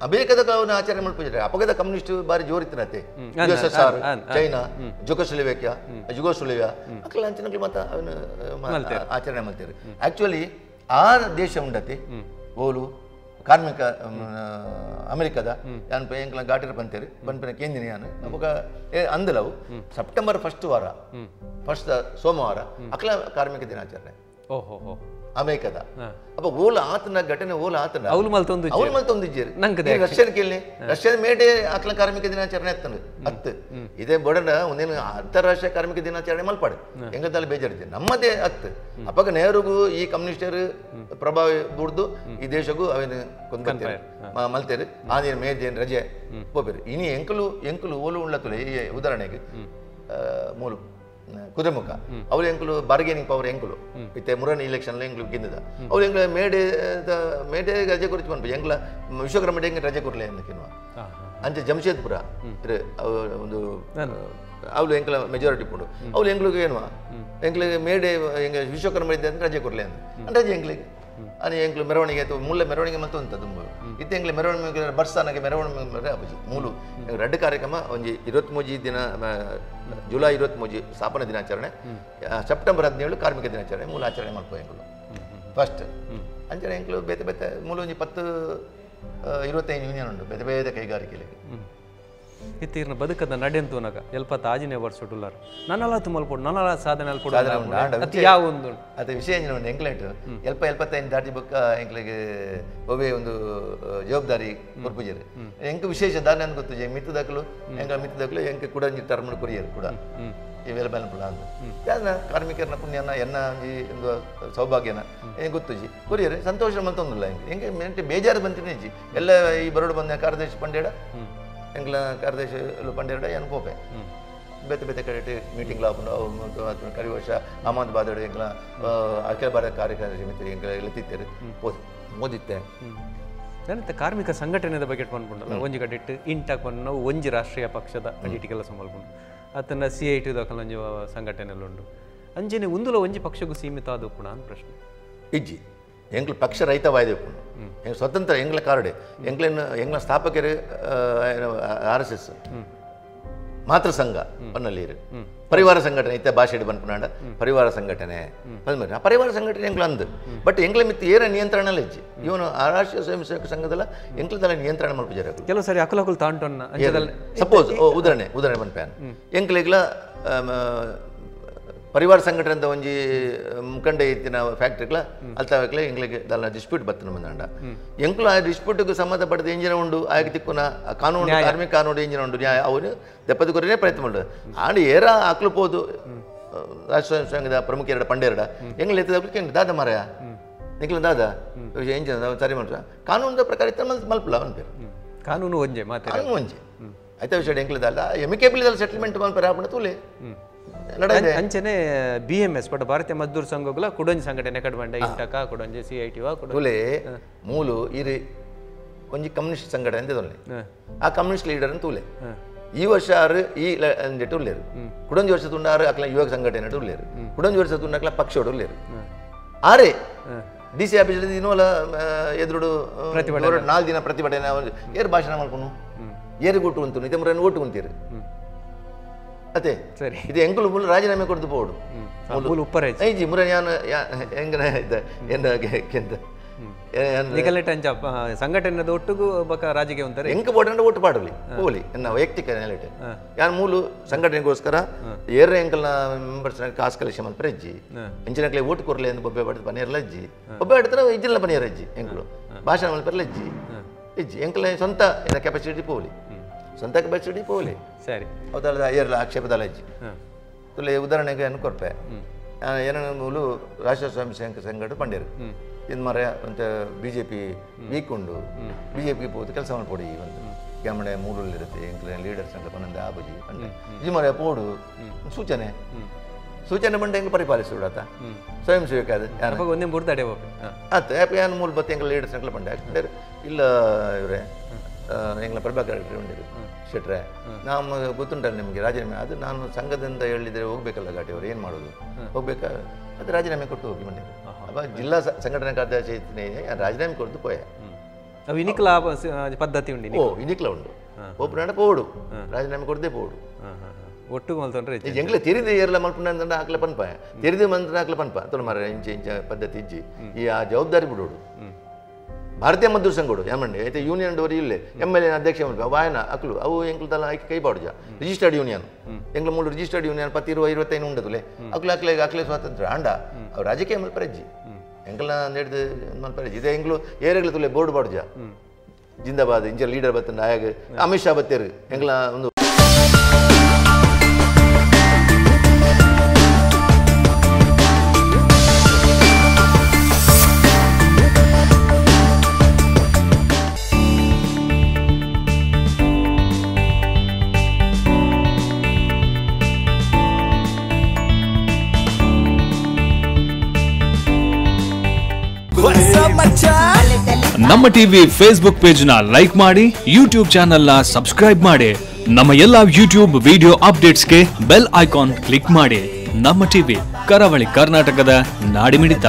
ಅಮೇರಿಕದ ಅವನ್ನ ಆಚರಣೆ ಮಾಡ್ಬಿಟ್ಟಿದ್ದಾರೆ ಅಪಗದ ಕಮ್ಯುನಿಸ್ಟ್ ಬಾರಿ ಜೋರಿತ್ತನತೆ USSR ಚೈನಾ ಜುಗೋಸ್ಲೇವಿಯಾ ಅಕ್ಕಲ ಅಂಚಿನಕ್ಕೆ ಮತ್ತೆ ಅವನು ಆಚರಣೆ ಮಾಡ್ತಾರೆ ಆಕ್ಚುಲಿ ಆ ದೇಶ ಉಂಡತೆ ಓಲು ಕಾರ್ಮಿಕ ಅಮೆರಿಕದ ಯಾನ್ ಎಂಕ್ಲ ಘಾಟಿರ ಪಂತೇರಿ ಪನ್ಪಿನ ಕೇಂದಿನಿ ಯಾನು ಅವಾಗ ಅಂದಲವು ಸೆಪ್ಟೆಂಬರ್ ಫಸ್ಟ್ ಸೋಮವಾರ ಅಕ್ಲ ಕಾರ್ಮಿಕ ದಿನಾಚರಣೆ ಓಹೋ ಅಮೇರಿಕದ ಅಪ್ಪ ಓಲ ಆತನ ಘಟನೆ ಓಲ ಆತನ ಅವ್ಲು ಮಲ್ತೊಂದಿಜ್ಜೇರಿ ರಷ್ಯನ್ ಕೇಳಿ ರಷ್ಯನ್ ಮೇಡೆ ಅಕ್ಲ ಕಾರ್ಮಿಕ ದಿನಾಚರಣೆ ಹತ್ತು ಇದೇ ಬೋಡನ ಒಂದೇನು ಅಂತಾರಾಷ್ಟ್ರೀಯ ಕಾರ್ಮಿಕ ದಿನಾಚರಣೆ ಮಲ್ಪಾಡು ಎಂಗದಲ್ಲಿ ಬೇಜಾರಿದೆ ನಮ್ಮದೇ ಹತ್ತು ಅಪ್ಪಾಗ ನೆಹರುಗೂ ಈ ಕಮ್ಯುನಿಸ್ಟರು ಪ್ರಭಾವ ಬುಡ್ದು ಈ ದೇಶಕ್ಕೂ ಅವೇನು ಕೊಂದ್ಕೊಂತಾರೆ ಮಲ್ತೇರು ಆದಿನ ಮೇದೇನು ರಜೆ ಹೋಗ್ಬೇರು ಇನಿ ಎಂಕಲು ಓಲು ಉಳ್ಳತ್ತಲೆ ಈ ಉದಾಹರಣೆಗೆ ಮೂಲು ಕುದುರೆಮುಖ ಅವ್ರು ಎಂಕಲು ಬಾರ್ಗೇನಿಂಗ್ ಪವರ್ ಎಂಕಲು ಇತ್ತೆ ಮುರನಿ ಇಲೆಕ್ಷನ್ ಎಂಕ್ಲು ಗೆದ್ದ ಅವ್ರು ಎಂಗ್ಲ ಮೇಡೆ ರಜೆ ಕುರಿತು ಬಂದ್ಬಿಟ್ಟು ಎಂಗ್ಲ ವಿಶ್ವಕರ್ಮ ಡೇ ರಜೆ ಕೊಡ್ಲಿ ಅನ್ನಕ್ಕಿನ್ವ ಅಂಚೆ ಜಮ್ಶೇದ್ಪುರ ಒಂದು ಅವ್ಲು ಎಂಕ್ಲ ಮೆಜಾರಿಟಿ ಕೊಡು ಅವ್ರು ಎಂಗ್ಲಿಗೆ ಏನುವ ಎಂಕ್ಲಿಗೆ ಮೇಡೆ ಎಂಗ ವಿಶ್ವಕರ್ಮ ಇದ್ದೆ ಅಂತ ರಜೆ ಕೊಡ್ಲಿ ಅಂತ ರಜೆ ಎಂಗ್ಲಿಗೆ ಅನಿ ಎಂಕ್ಲು ಮೆರವಣಿಗೆ ಆಯ್ತು ಮುಳ್ಳೆ ಮೆರವಣಿಗೆ ಮತ್ತು ಅಂತ ತುಂಬ ಇತ್ತೆ ಎಂಗ್ಲ ಮೆರವಣಿಗೆ ಬರ್ಸಾನಾಗೆ ಮೆರವಣಿಗೆ ಅಪ್ಪಜಿ ಮೂಲು ರೆಡ್ ಕಾರ್ಯಕ್ರಮ ಒಂಜಿ 23 ದಿನ ಜುಲೈ 23 ಸ್ಥಾಪನಾ ದಿನಾಚರಣೆ ಸೆಪ್ಟೆಂಬರ್ 17 ಕಾರ್ಮಿಕ ದಿನಾಚರಣೆ ಮೂಲ ಆಚರಣೆ ಮಾಡ್ಕೋ ಎಂಗ್ಲು ಫಸ್ಟ್ ಅಂಚನೆ ಎಂಕ್ಲು ಬೇತೆ ಬೇತೆ ಮೂಲ ಒಂಜಿ 25 ಯೂನಿಯನ್ ಉಂಟು ಬೇತೆ ಬೇತೆ ಕೈಗಾರಿಕೆಗಳಿಗೆ ಇತ್ತೀರ್ನ ಬದುಕದ ನಡೆಯಂತೂನಾಗ ಎಲ್ಪತ್ತ ಆಜಿನೇ ಬರ್ಸುಟುಲ್ಲಾರು ನನ್ನಲ್ಲ ಮಲ್ಪಡು ನನ್ನಲ್ಲ ಸಾಧನೆ ಯಾವ ಒಂದು ಅದು ವಿಷಯ ಒಂದು ಎಂಕ್ಲೆಂಟು 75 ದಾಟಿ ಬೊಕ್ಕ ಎಂಕ್ಲಿಗೆ ಒಬ್ಬೇ ಒಂದು ಜವಾಬ್ದಾರಿ ಕೊರ್ಪುಜರು ಎಂಕ ವಿಶೇಷ ದಾನ ಅಂತ ಗೊತ್ತು ಮಿತ್ತದಕ್ಕಲು ಮಿತ್ತದಕ್ಕಲು ಎಂಕ ಕೂಡ ಟರ್ಮ್ ಕೊರಿಯರು ಕೂಡ ಇವೆಲ್ಲ ಬೆನಪುಲ ಅಂತ ಕಾರ್ಮಿಕರನ್ನ ಪುಣ್ಯನ ಎನ್ನ ಒಂದು ಸೌಭಾಗ್ಯನ ಗೊತ್ತುಜಿ ಕೊರಿಯರು ಸಂತೋಷ ಮಂತೊಂದಿಲ್ಲ ಹೆಂಗೆ ಮೆಂಟೆ ಬೇಜಾರು ಬಂತೀನಿ ಜಿ ಎಲ್ಲ ಈ ಬರೋಡು ಬಂದ ಕಾರ್ಯದೇಶ ಪಂಡೇಡ ಎಂಗ್ಲ ಕಾರ್ಯದೇಶ ಪಂಡೇಡ ಏನು ಕೋಪೆ ಬೇತೆ ಬೇತೆ ಕಡೆ ಮೀಟಿಂಗ್ ಲಾಪುಂಡು ಕಡಿ ವರ್ಷ ಅಹಮದಾಬಾದ್ ಎಂಗ್ಲ ಅಖಿಲ ಭಾರತ ಕಾರ್ಯಕಾರಿ ಸಮಿತಿ ಎಂಗ್ಲ ಎತ್ತಿತ್ತೇರು ಮೋದಿತ್ತೆ ನನಂತ ಕಾರ್ಮಿಕ ಸಂಘಟನೆದ ಬಗ್ಗೆ ಬಂದ್ಬಿಡಲ್ಲ ಒಂಜಿ ಕಡೆ ಇಂಟಾಕ್ ಬಂದು ಒಂಜಿ ರಾಷ್ಟ್ರೀಯ ಪಕ್ಷದ ಅಡಿಟಿ ಕೆಲಸ ಮಲ್ಪುಂಡು ಅತನ CIT ದಾಖಲ ಸಂಘಟನೆಲ್ಲ ಉಂಡು ಅಂಜನೆ ಒಂದುಲ ಒಂಜಿ ಪಕ್ಷಕ್ಕೂ ಸೀಮಿತ ಆದ ಕೂಡ ಪ್ರಶ್ನೆ ಇಜ್ಜಿ ಎಂಗ್ಲ ಪಕ್ಷ ರಹಿತವಾಯ್ದೆಪ್ಪು ಸ್ವತಂತ್ರ ಎಂಗ್ಲ ಕಾರ್ಡೆ ಎಂಗ್ಲ ಸ್ಥಾಪಕರು RSS ಮಾತೃ ಸಂಘ ಪನ್ನಲ್ಲಿ ಪರಿವಾರ ಸಂಘಟನೆ ಇತ್ತ ಭಾಷೆ ಬಂದ್ಪುನಾಡ ಪರಿವಾರ ಸಂಘಟನೆ ಆ ಪರಿವಾರ ಸಂಘಟನೆ ಎಂಗ್ಲ ಅಂದು ಬಟ್ ಎಂಗ್ಲ ಮಿತ್ತು ಏರ ನಿಯಂತ್ರಣ ಇಜ್ಜಿ ಇವನು ರಾಷ್ಟ್ರೀಯ ಸ್ವಯಂ ಸೇವಕ ಸಂಘದಲ್ಲ ಎಂಗ್ಲದಲ್ಲ ನಿಯಂತ್ರಣ ಮಲ್ಪಿಜಾರ ಕೆಲವು ಸರಿ ಅಕಲಕುಲ್ ತಾಂಟೊನ್ನ ಸಪೋಸ್ ಉದಾಹರಣೆ ಬಂದ್ಪ್ಯಾನ್ ಎಂಕ್ಲಿಗ್ಲ ಪರಿವಾರ ಸಂಘಟನೆ ಅಂತ ಒಂಜಿ ಮುಖಂಡ ಇತ್ತಿನ ಫ್ಯಾಕ್ಟ್ರಿಗ್ಲ ಅಲ್ತಾವಕ್ಲೆ ಎಂಗ್ಲಿಗೆ ದಲ್ಲ ಡಿಸ್ಪ್ಯೂಟ್ ಬರ್ತನ ಬಂದಾಂಡ ಎಂಕ್ಲು ಆ ಡಿಸ್ಪ್ಯೂಟ್ಗೆ ಸಂಬಂಧಪಟ್ಟದ ಎಂಜಿನ ಉಂಡು ಆಗ ತಿಕ್ಕುನ ಕಾನೂನು ಕಾರ್ಮಿಕ ಕಾನೂನು ಎಂಜಿನ ಉಂಡು ನ್ಯಾಯ ಅವನು ದೆಪ್ಪದ ಕೊರೇ ಪ್ರಯತ್ನ ಮಾಡು ಆಂಡ್ ಏರ ಅಕ್ಲು ಪೋದು ರಾಷ್ಟ್ರ ಸಂಘದ ಪ್ರಮುಖ ಎರಡು ಪಂಡೇರಡ ಎಂಗ್ಲ ಎತ್ತದಕ್ಕೆ ದಾದ ಮಾರಾಯ ನಿಕ್ಲ ದಾದ ಎಂಜಿನ ಸರಿ ಮಾಡ್ಸ ಕಾನೂನದ ಪ್ರಕಾರ ಇತ್ತ ಮಲ್ಪಲ್ಲ ಅವನ ಪೇರು ಕಾನೂನು ಒಂಜೆ ಮಾತೆ ಕಾನೂನು ಒಂಜೆ ಆಯ್ತಾ ವಿಷಯ ಎಂಕ್ಲದಲ್ಲ ಎಮಿಕೇಬಲ್ ಸೆಟಲ್ಮೆಂಟ್ ಮಲ್ಪರ ಆಪಣ ತೂಲೆ ಅಂಚನೆ BMS ಪಟ ಭಾರತೀಯ ಮಜ್ದೂರ್ ಸಂಘಗಳ ಕುಡಂಜಿ ಸಂಘಟನೆ ಕಡ್ಬಂಡ ಇಂಟಕ ಕುಡಂಜಿ CIT ತುಲೆ ಮೂಲು ಇರಿ ಒಂಜಿ ಕಮ್ಯುನಿಸ್ಟ್ ಸಂಘಟನೆ ಅಂತ ಆ ಕಮ್ಯುನಿಸ್ಟ್ ಲೀಡರ್ ತೂಲೆ ಈ ವರ್ಷ ಆರು ಈ ಉಳ್ಳೇರು ಕುಡಂಜಿ ವರ್ಷ ತುಂಡಾರು ಅಕ್ಲ ಯುವಕ ಸಂಘಟನೆ ಉಳ್ಳೇರು ಕುಡಂಜಿ ವರ್ಷ ತುಂಡಕ್ಲ ಪಕ್ಷ ಉಳ್ಳೇರು ಆರೇ DC ಆಫೀಸ್ ಇನ್ನೋಲ ಎದುರು 4 ದಿನ ಪ್ರತಿಭಟನೆ ಏರು ಭಾಷಣ ಮಾಡ್ಕೊನು ಏರು ಕೊಟ್ಟು ಉಂಟು ನಿತ್ಯ ಮುರನ್ನು ಓಟು ಉಂತೀರು ಅದೇ ಸರಿ ಇದು ಎಂಕುಲು ಮುಲ್ಲ ರಾಜೀನಾಮೆ ಕೊಡ್ದು ಪೋಡು ಮುಲ್ಲ ಉಪ್ಪರೆ ಐಜಿ ಮುರ ಯಾನು ಹೆಂಗನ ಇದ್ದ ಎಂದ ಕೆಂತ ನಿಕಲೆಟ್ ಅಂಚ ಸಂಘಟನೆದ ಒಟ್ಟಿಗೂ ಬಕ ರಾಜಕೀಯ ಅಂತಾರೆ ಎಂಕ ಬೋಡಂಡ ಒಟ್ಟು ಪಾಡಲಿ ಹೋಲಿ ಎನ್ನ ವೈಯಕ್ತಿಕ ನೆಲೆಟ್ ಯಾನ್ ಮೂಲು ಸಂಘಟನೆಗೋಸ್ಕರ ಏರ ಎಂಕಲ್ನ ಮೆಂಬರ್ಸ್ ಕಾಸ್ ಕಲೆಕ್ಷನ್ ಮಲ್ಪರೆ ಅಜ್ಜಿ ಎಂಚಿನಕ್ಲೆ ಓಟ್ ಕೊರ್ಲೆ ಎಂದು ಬೊಬ್ಬೆ ಪಡೆದು ಪನೇರ್ಲ ಅಜ್ಜಿ ಬೊಬ್ಬೆ ಪಡ್ತಾರೆ ಇಜ್ಜಿಲ್ಲ ಪನೇರ್ ಅಜ್ಜಿ ಎಂಕಲು ಭಾಷಣ ಮಲ್ಪರ್ಲ ಅಜ್ಜಿ ಇಜ್ಜಿ ಎಂಕಲ ಸ್ವಂತ ಏನ ಕೆಪಾಸಿಟಿ ಪೋಲಿ ಸ್ವಂತ ಕೆಪಾಸಿಟಿ ಪೋಲಿ ಸರಿ ಅವದಲ್ಲ ಏರ್ಲ ಆಕ್ಷೇಪದಲ್ಲ ಅಜ್ಜಿ ತುಲೆ ಉದಾಹರಣೆಗೆ ಅನ್ನು ಕೊರ್ಪೆ ಏನ ಮೂಲು ರಾಷ್ಟ್ರೀಯ ಸ್ವಯಂ ಸೇವಕ ಸಂಘಟನೆ ಪಂಡೇರು ಇದು ಮರ ಅಂತ BJP ವೀಕ್ ಉಂಡು BJP ಪೋದು ಕೆಲಸ ಮಾಡ್ಕೊಡಿ ಒಂದು ಕ್ಯಾಮಡೆ ಮೂಲಲ್ಲಿರುತ್ತೆ ಎಂಕ್ಲ ಲೀಡರ್ಸ್ ಅಂತ ಪನ್ನೊಂದು ಆಬಜಿ ಪಂಡೆ ಇದು ಮರ ಪೋಡು ಸೂಚನೆ ಬಂಡೆ ಹೆಂಗೆ ಪರಿಪಾಲಿಸಿಬಿಡತ್ತ ಸ್ವಯಂ ಸೇವಕ ಅದು ಯಾರು ಒಂದೇ ಮೂರು ತಡೆ ಆಯ್ತು ಯಾಪ ಏನು ಮೂಲ ಬತ್ತೆ ಎಂಗ್ಲ ಲೀಡರ್ಸ್ ಎಂಕ್ಲ ಪಂಡೆ ಯಾಕಂದ್ರೆ ಇಲ್ಲ ಇವರೇ ಎಂಗ್ಲ ಪ್ರಭಾಕರ್ ಉಂಡಿರು ಶೆಟ್ರೆ ನಾವು ಗೊತ್ತುಂಟಲ್ಲ ನಿಮಗೆ ರಾಜೀನಾಮೆ ಅದು ನಾನು ಸಂಘದಿಂದ ಹೇಳಿದರೆ ಹೋಗ್ಬೇಕಲ್ಲ ಘಾಟಿ ಅವರು ಏನು ಮಾಡೋದು ಹೋಗ್ಬೇಕಾ ಅದು ರಾಜೀನಾಮೆ ಕೊಟ್ಟು ಹೋಗಿ ಮಂಡ್ಯ ಅವಾಗ ಜಿಲ್ಲಾ ಸಂಘಟನಾ ಕಾರ್ಯದರ್ಶಿ ರಾಜೀನಾಮೆ ಕೊಟ್ಟು ಪೋಯ ಅವು ಇನಿಕ್ಲ ಪದ್ಧತಿ ಉಂಟು ಇನಿಕ್ಲ ಉಂಟು ಒಬ್ಬರು ಪೋಡು ರಾಜೀನಾಮೆ ಕೊಡದೆ ಪೋಡು ಒಟ್ಟು ಮಲ್ತೊಂಡ್ರೆ ಎಂಗ್ಲ ತೆರಿದ ಏರ್ಲ ಮಲ್ಪುಂಡ ಹಾಕ್ಲ ಪನ್ಪ ತೆರಿದ ಮಂತ್ರ ಹಾಕ್ಲ ಪನ್ಪ ತೊಂದು ಮರ ಇಂಚ ಪದ್ಧತಿ ಇಜ್ಜಿ ಈ ಆ ಜವಾಬ್ದಾರಿ ಬಿಡೋಡು ಭಾರತೀಯ ಮದ್ದೂರು ಸಂಘಡು ಯಾಮಂಡಿ అయితే ಯೂನಿಯನ್ ಡೋರಿ ಇಲ್ಲೇ MLA ಅಧ್ಯಕ್ಷ ವಾಯನ ಅಕ್ಲು ಅವು ಎಂಕ್ಲದಲ್ಲ ಐಕೆ ಕೈ ಬಾಡುಜ ರಿಜಿಸ್ಟರ್ಡ್ ಯೂನಿಯನ್ ಎಂಗ್ಲ ಮೂಲ ರಿಜಿಸ್ಟರ್ಡ್ ಯೂನಿಯನ್ 10-20-25 ಉಂಡದುಲೆ ಅಕ್ಲೆ ಸ್ವಾತಂತ್ರ್ಯ ಆಂಡ ಅವು ರಾಜಕೀಯ ಮಲ್ಪರೆಜ್ಜಿ ಎಂಕ್ಲ ನಡೆದು ಮಲ್ಪರೆಜ್ಜಿ ಇದೇ ಎಂಗ್ಲು ಏರೆಗ್ಲ ತುಲೆ ಬೋರ್ಡ್ ಬಾಡುಜ ಜಿಂದಾಬಾದ್ ಇಂಚ ಲೀಡರ್ ಬತ್ತಂಡ ಆಯಾಗ ಅಮಿತ್ ಶಾ ಬತ್ತೇರು ಎಂಗ್ಲ ಒಂದು ನಮ್ಮ ಟಿವಿ ಫೇಸ್ಬುಕ್ ಪೇಜ್ ನ ಲೈಕ್ ಮಾಡಿ, ಯೂಟ್ಯೂಬ್ ಚಾನೆಲ್ ನ ಸಬ್ಸ್ಕ್ರೈಬ್ ಮಾಡಿ. ನಮ್ಮ ಎಲ್ಲಾ ಯೂಟ್ಯೂಬ್ ವಿಡಿಯೋ ಅಪ್ಡೇಟ್ಸ್ಗೆ ಬೆಲ್ ಐಕಾನ್ ಕ್ಲಿಕ್ ಮಾಡಿ. ನಮ್ಮ ಟಿವಿ ಕರಾವಳಿ ಕರ್ನಾಟಕದ ನಾಡಿಮಿಡಿತ.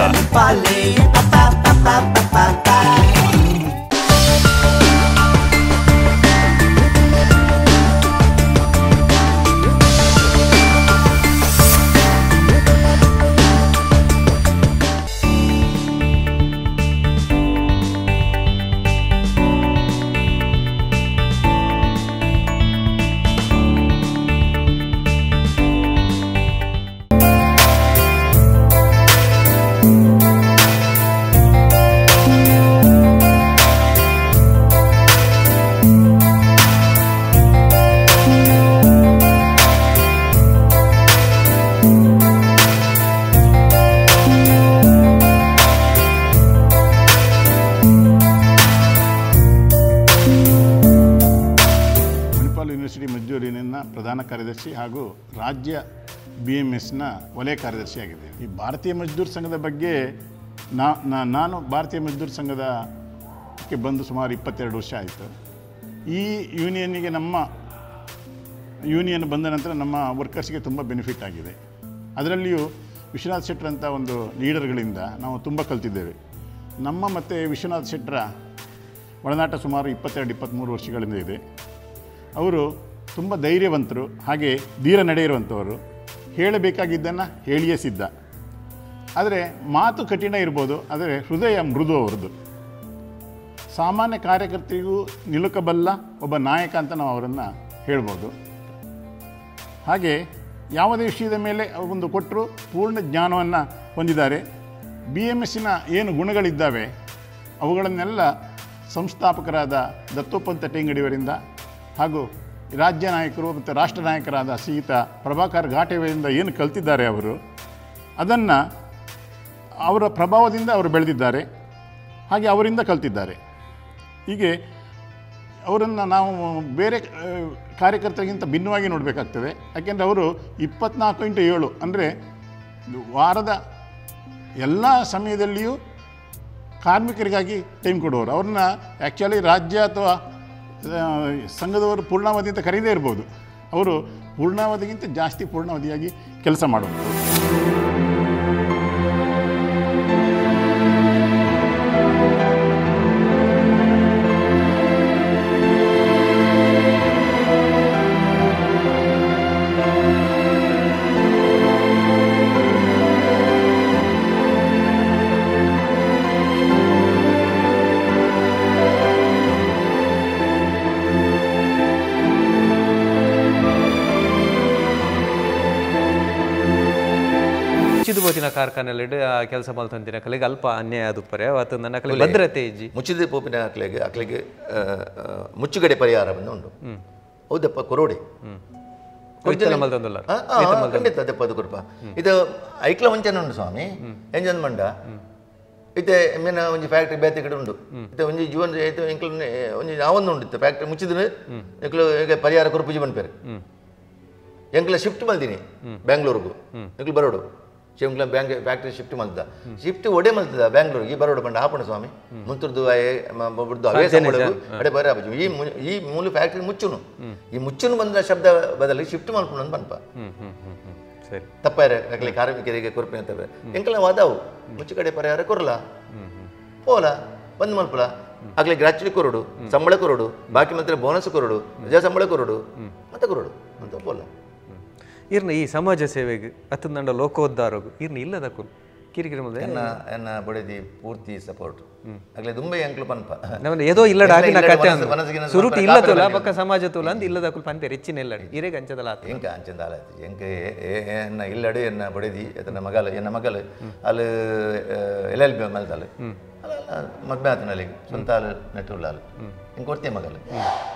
ಪ್ರಧಾನ ಕಾರ್ಯದರ್ಶಿ ಹಾಗೂ ರಾಜ್ಯ BMSನ ವಲಯ ಕಾರ್ಯದರ್ಶಿಯಾಗಿದ್ದೇನೆ. ಈ ಭಾರತೀಯ ಮಜ್ದೂರ್ ಸಂಘದ ಬಗ್ಗೆ ನಾನು ಭಾರತೀಯ ಮಜ್ದೂರ್ ಸಂಘದಕ್ಕೆ ಬಂದು ಸುಮಾರು 22 ವರ್ಷ ಆಯಿತು. ಈ ಯೂನಿಯನ್ನಿಗೆ ನಮ್ಮ ಯೂನಿಯನ್ ಬಂದ ನಂತರ ನಮ್ಮ ವರ್ಕರ್ಸ್ಗೆ ತುಂಬ ಬೆನಿಫಿಟ್ ಆಗಿದೆ. ಅದರಲ್ಲಿಯೂ ವಿಶ್ವನಾಥ್ ಶೆಟ್ಟರ್ ಅಂತ ಒಂದು ಲೀಡರ್ಗಳಿಂದ ನಾವು ತುಂಬ ಕಲ್ತಿದ್ದೇವೆ. ನಮ್ಮ ಮತ್ತು ವಿಶ್ವನಾಥ್ ಶೆಟ್ಟರ ಒಡನಾಟ ಸುಮಾರು 22-23 ವರ್ಷಗಳಿಂದ ಇದೆ. ಅವರು ತುಂಬ ಧೈರ್ಯವಂತರು, ಹಾಗೆ ಧೀರ ನಡೆ ಇರುವಂಥವರು. ಹೇಳಬೇಕಾಗಿದ್ದನ್ನು ಹೇಳಿಯೇ ಸಿದ್ಧ. ಆದರೆ ಮಾತು ಕಠಿಣ ಇರ್ಬೋದು, ಆದರೆ ಹೃದಯ ಮೃದು ಅವರದ್ದು. ಸಾಮಾನ್ಯ ಕಾರ್ಯಕರ್ತರಿಗೂ ನಿಲುಕಬಲ್ಲ ಒಬ್ಬ ನಾಯಕ ಅಂತ ನಾವು ಅವರನ್ನು ಹೇಳ್ಬೋದು. ಹಾಗೆ ಯಾವುದೇ ವಿಷಯದ ಮೇಲೆ ಒಂದು ಕೊಟ್ಟರು ಪೂರ್ಣ ಜ್ಞಾನವನ್ನು ಹೊಂದಿದ್ದಾರೆ. BMSನ ಏನು ಗುಣಗಳಿದ್ದಾವೆ ಅವುಗಳನ್ನೆಲ್ಲ ಸಂಸ್ಥಾಪಕರಾದ ದತ್ತೋಪಂತ ಟೇಂಗಡಿಯವರಿಂದ ಹಾಗೂ ರಾಜ್ಯ ನಾಯಕರು ಮತ್ತು ರಾಷ್ಟ್ರ ನಾಯಕರಾದ ಶ್ರೀಯುತ ಪ್ರಭಾಕರ್ ಘಾಟೆಯವರಿಂದ ಏನು ಕಲ್ತಿದ್ದಾರೆ ಅವರು, ಅದನ್ನು ಅವರ ಪ್ರಭಾವದಿಂದ ಅವರು ಬೆಳೆದಿದ್ದಾರೆ, ಹಾಗೆ ಅವರಿಂದ ಕಲ್ತಿದ್ದಾರೆ. ಹೀಗೆ ಅವರನ್ನು ನಾವು ಬೇರೆ ಕಾರ್ಯಕರ್ತರಿಗಿಂತ ಭಿನ್ನವಾಗಿ ನೋಡಬೇಕಾಗ್ತದೆ. ಯಾಕೆಂದರೆ ಅವರು 24x7 ಅಂದರೆ ವಾರದ ಎಲ್ಲ ಸಮಯದಲ್ಲಿಯೂ ಕಾರ್ಮಿಕರಿಗಾಗಿ ಟೈಮ್ ಕೊಡುವವರು. ಅವ್ರನ್ನ ಆ್ಯಕ್ಚುಲಿ ರಾಜ್ಯ ಅಥವಾ ಸಂಘದವರು ಪೂರ್ಣಾವಧಿ ಅಂತ ಕರೀದೇ ಇರ್ಬೋದು, ಅವರು ಪೂರ್ಣಾವಧಿಗಿಂತ ಜಾಸ್ತಿ ಪೂರ್ಣಾವಧಿಯಾಗಿ ಕೆಲಸ ಮಾಡುವರು. ಮುಚ್ಚಿದ ಕಾರ್ಖಾನೆಯಲ್ಲಿ ಕೆಲಸ ಮಾಡ್ತಂತಿನ ಕಲೆಗೆ ಅಲ್ಪ ಅನ್ಯಾಯ ಆದುಪ್ಪರೆ ಅವತ್ತು ನನ್ನ ಕಲೆ ಭದ್ರತೆ ಇಜ್ಜಿ ಮುಚ್ಚಿದ ಪೋಪಿನ ಅಕ್ಲೆಗೆ ಮುಚ್ಚುಗಡೆ ಪರಿಹಾರವನ್ನು ಉಂಟು. ಹೌದಪ್ಪ ಕೊರೋಡಿ ಖಂಡಿತ ದೆಪ್ಪದು ಕುರುಪ ಇದು ಐಕ್ಲ ಒಂಚನ ಉಂಟು ಸ್ವಾಮಿ ಎಂಜನ್ ಮಂಡ ಇತ್ತೆ ಮೀನ ಒಂಜಿ ಫ್ಯಾಕ್ಟ್ರಿ ಬೇತೆ ಕಡೆ ಉಂಟು ಇತ್ತೆ ಒಂಜಿ ಜೀವನ ಎಂಕ್ಲ ಒಂಜಿ ನಾವೊಂದು ಉಂಟು ಫ್ಯಾಕ್ಟ್ರಿ ಮುಚ್ಚಿದ್ರೆ ಎಂಕ್ಲು ಪರಿಹಾರ ಕುರುಪುಜಿ ಬಂದ್ಪೇರು ಎಂಕ್ಲ ಶಿಫ್ಟ್ ಮಲ್ತೀನಿ ಬ್ಯಾಂಗ್ಳೂರ್ಗೂ ಎಂಕ್ಲು ಬರೋಡು ಎಂಕ್ಲ ಬ್ಯಾಂಕ್ ಫ್ಯಾಕ್ಟ್ರಿ ಶಿಫ್ಟ್ ಮಲ್ತದ ಶಿಫ್ಟ್ ಒಡೆ ಮಲ್ತದ ಬ್ಯಾಂಗ್ಳೂರ್ಗೆ ಈ ಬರೋಡು ಬಂಡ ಹಾಪಣ ಸ್ವಾಮಿ ಮುಂತುರ್ದು ಬುಡ್ದು ಅವೇ ಅಡೆ ಬರ ಈ ಮೂಲ ಫ್ಯಾಕ್ಟ್ರಿ ಮುಚ್ಚುನು ಈ ಮುಚ್ಚುನು ಬಂದ ಶಬ್ದ ಬದಲಿ ಶಿಫ್ಟ್ ಮಲ್ಪುಣ ಅಂತ ಬನ್ಪ ಸರಿ ತಪ್ಪಾರೆ ಅಕ್ಲಿ ಕಾರ್ಮಿಕರಿಗೆ ಕೊರಪೆ ಅಂತವೆ ಎಂಕಲ ವಾದಾವು ಮುಚ್ಚು ಕಡೆ ಪರಿಹಾರ ಕೊರಲ ಪೋಲ ಬಂದ್ ಮಲ್ಪಲ ಆಗ್ಲಿ ಗ್ರಾಚ್ಯುಟಿ ಕೊರೋಡು ಸಂಬಳ ಕೊರೋಡು ಬಾಕಿ ಮಾತ್ರ ಬೋನಸ್ ಕೊರೋಡು ರಜಾ ಸಂಬಳ ಕೊರೋಡು ಮತ್ತೆ ಕೊರೋಡು ಅಂತ ಪೋಲ ಇರ್ನ ಈ ಸಮಾಜ ಸೇವೆಗೆ ಅತ್ತ ನಂಡ ಲೋಕೋದ್ಧಾರಗು ಇರ್ನ ಇಲ್ಲದ ಕುಲ್ ಕಿರಿಕಿರಿ ಮುಂದೆ ಎನ್ನ ಬಡಿದಿ ಪೂರ್ತಿ ಸಪೋರ್ಟ್ ಆಗ್ಲೇ ದುಂಬೈ ಅಂಕ್ಲು ಪನ್ಪ ನಮ್ಮನ್ನ ಏದೋ ಇಲ್ಲಡ ಆಗಿನ ಕತೆ ಸುರುಟಿ ಇಲ್ಲ ತೋಲ ಬಕ್ಕ ಸಮಾಜ ತೋಲ ಅಂತ ಇಲ್ಲದ ಕುಲ್ ಪಂತೆ ರಿಚ್ಚಿನ ಇಲ್ಲಡಿ ಇರೇಗ ಅಂಚದಲ್ಲ ಆತ ಎಂಕ ಅಂಚದಲ್ಲ ಎಂಕ ಎನ್ನ ಇಲ್ಲಡಿ ಎನ್ನ ಬಡಿದಿ ಎನ್ನ ಮಗಲು ಅಲ್ಲಿ LLB ಮಲ್ದಾಲು ಮದ್ಮೆ ಆತನಲ್ಲಿ ಸ್ವಂತ ನೆಟ್ಟುಲ್ಲಾಲು ಎಂಗೆ ಕೊಡ್ತೀವಿ ಮಗಲು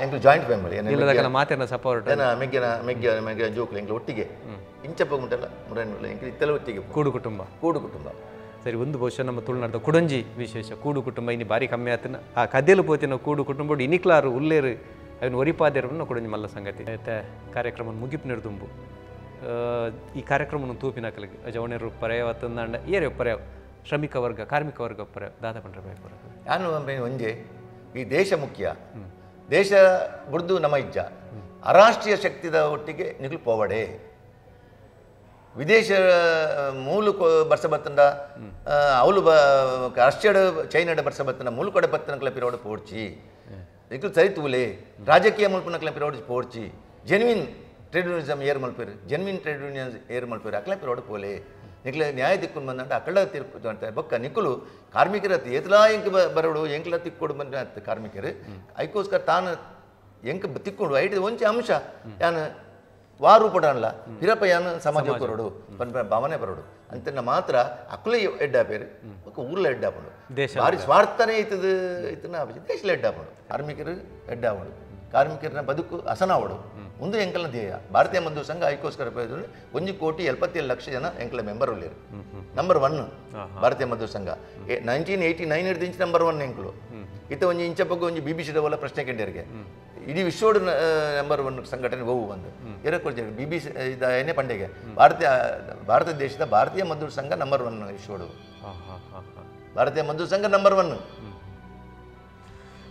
ಎಂಕ್ಲು ಜಾಯಿಂಟ್ ಫ್ಯಾಮಿಲಿ ಮಾತೇನ ಸಪೋರ್ಟ್ ಮೆಗ್ಗ ಜೋಕ್ಲು ಎಂಕ್ಲು ಒಟ್ಟಿಗೆ ಇಂಚಪ್ಪ ಉಂಟಲ್ಲ ಮುರಣ್ಣ ಎಂಕ್ಲು ಇತ್ತೆಲ್ಲ ಒಟ್ಟಿಗೆ ಕೂಡು ಕುಟುಂಬ ಸರಿ ಒಂದು ಬಹುಶಃ ನಮ್ಮ ತುಳುನಾಡು ಕುಡಂಜಿ ವಿಶೇಷ ಕೂಡು ಕುಟುಂಬ ಇನ್ನು ಬಾರಿ ಕಮ್ಮಿ ಆತನ ಆ ಕದ್ದೆಲು ಪೋತಿನ ಕೂಡು ಕುಟುಂಬ ಇನಿಕ್ಲಾರು ಉಲ್ಲೇರು ಅವನು ಒರಿಪಾದೇರನ್ನು ಕುಡಂಜಿ ಮಲ್ಲ ಸಂಗತಿ ಮತ್ತೆ ಕಾರ್ಯಕ್ರಮ ಮುಗಿಪು ನಿರ್ದುಂಬು ಈ ಕಾರ್ಯಕ್ರಮ ತೂಪಿನ ಕಲಿಗೆ ಜವಣರು ಪರ್ಯಾಯ ತಂದಾಂಡ ಏರೇ ಪರ್ಯಾಯ ಶ್ರಮಿಕ ವರ್ಗ ಕಾರ್ಮಿಕ ವರ್ಗ ಪರ್ಯಾಯ ದಾದ ಪಂಡ್ರೆ ನಾನು ಒಂಜೆ ಈ ದೇಶ ಮುಖ್ಯ ದೇಶ ಬುಡ್ದು ನಮ್ಮ ಇಜ್ಜ ಅರಾಷ್ಟ್ರೀಯ ಶಕ್ತಿದ ಒಟ್ಟಿಗೆ ನಿಗ್ಲು ಪೋವಡೆ ವಿದೇಶ ಮೂಲು ಬರ್ಸ ಬತ್ತಂಡ ಅವಳು ರಷ್ಯಾಡ್ ಚೈನಾಡ ಬರ್ಸ ಬತ್ತಂಡ ಮೂಲು ಕೊಡೆ ಬತ್ತನ ಕಲ ಪಿರೋಡು ಪೋಡ್ಚಿ ನಿಗ್ಲು ಸರಿ ತೂಲೆ ರಾಜಕೀಯ ಮುಲ್ಪನ ಕಲ ಪಿರೋಡು ಪೋಡ್ಚಿ ಜೆನ್ವಿನ್ ಟ್ರೇಡ್ ಯೂನಿಸಮ್ ಏರ್ ಮಲ್ಪೇರು ಜೆನ್ವಿನ್ ಟ್ರೇಡ್ ಯೂನಿಯನ್ ಏರ್ ಮಲ್ಪೇರು ಅಕ್ಲ ಪಿರೋಡು ಪೋಲೆ ನಿಕ್ಲೆ ನ್ಯಾಯ ತಿಕ್ಕೊಂಡು ಬಂದಂಟ ಅಕ್ಕಳ ತೀರ್ಪು ಅಂತ ಬೊಕ್ಕ ನಿಕ್ಕಲು ಕಾರ್ಮಿಕರ ಎತ್ಲಾ ಎಂಕ್ ಬರೋಡು ಎಂಕ್ಲ ತಿಕ್ಕೊಡು ಬಂದ ಕಾರ್ಮಿಕರು ಐಕೋಸ್ಕರ ತಾನು ಎಂಕ್ ತಿಕ್ಕೊಂಡು ಐಟ್ ಒಂಚೆ ಅಂಶ ಯಾನು ವಾರು ಪಡಲ್ಲ ಹಿರಪ್ಪ ಯಾನು ಸಮಾಜ ಕೊರಡು ಭಾವನೆ ಬರೋಡು ಅಂತ ಮಾತ್ರ ಅಕ್ಕಲ ಎಡ್ಡಾಪೇರು ಬೊಕ್ಕ ಊರ್ಲ ಎಡ್ಡಾಪಡು ಭಾರಿ ಸ್ವಾರ್ಥನೇ ಇತ್ತದ ಇತ್ತನ ದೇಶಲ ಎಡ್ಡಾಪಡು ಕಾರ್ಮಿಕರು ಎಡ್ಡಾವಡು ಕಾರ್ಮಿಕರನ್ನ ಬದುಕು ಹಸನಾವಡು ಒಂದು ಎಂಕಲ್ನ ಧ್ಯೇಯ ಭಾರತೀಯ ಮಜ್ದೂರ್ ಸಂಘ ಐಕೋಸ್ಕರ 1,77,00,000 ಜನ ಎಂಕಲ ಮೆಂಬರ್ ಉಳ್ಳೇರು ನಂಬರ್ 1 ಭಾರತೀಯ ಮಜ್ದೂರ್ ಸಂಘ 1989 ಹಿಡಿದಿಂಚ ನಂಬರ್ 1 ಎಂಕಲು ಇತ್ತ ಒಂಜಿ ಇಂಚ ಪಕ್ಕ ಒಂಜಿ BBC ಡವಲ ಪ್ರಶ್ನೆ ಕೆಂಡರಿಗೆ ಇಡೀ ವಿಶ್ವದ ನಂಬರ್ 1 ಸಂಘಟನೆ ಹೋಗು ಬಂದು ಎರಕೊಳ್ತಾರೆ BBC ಇದ ಏನೇ ಪಂಡೆಗೆ ಭಾರತ ದೇಶದ ಭಾರತೀಯ ಮಜ್ದೂರ್ ಸಂಘ ನಂಬರ್ 1 ವಿಶ್ವಡು ಭಾರತೀಯ ಮಜ್ದೂರ್ ಸಂಘ ನಂಬರ್ 1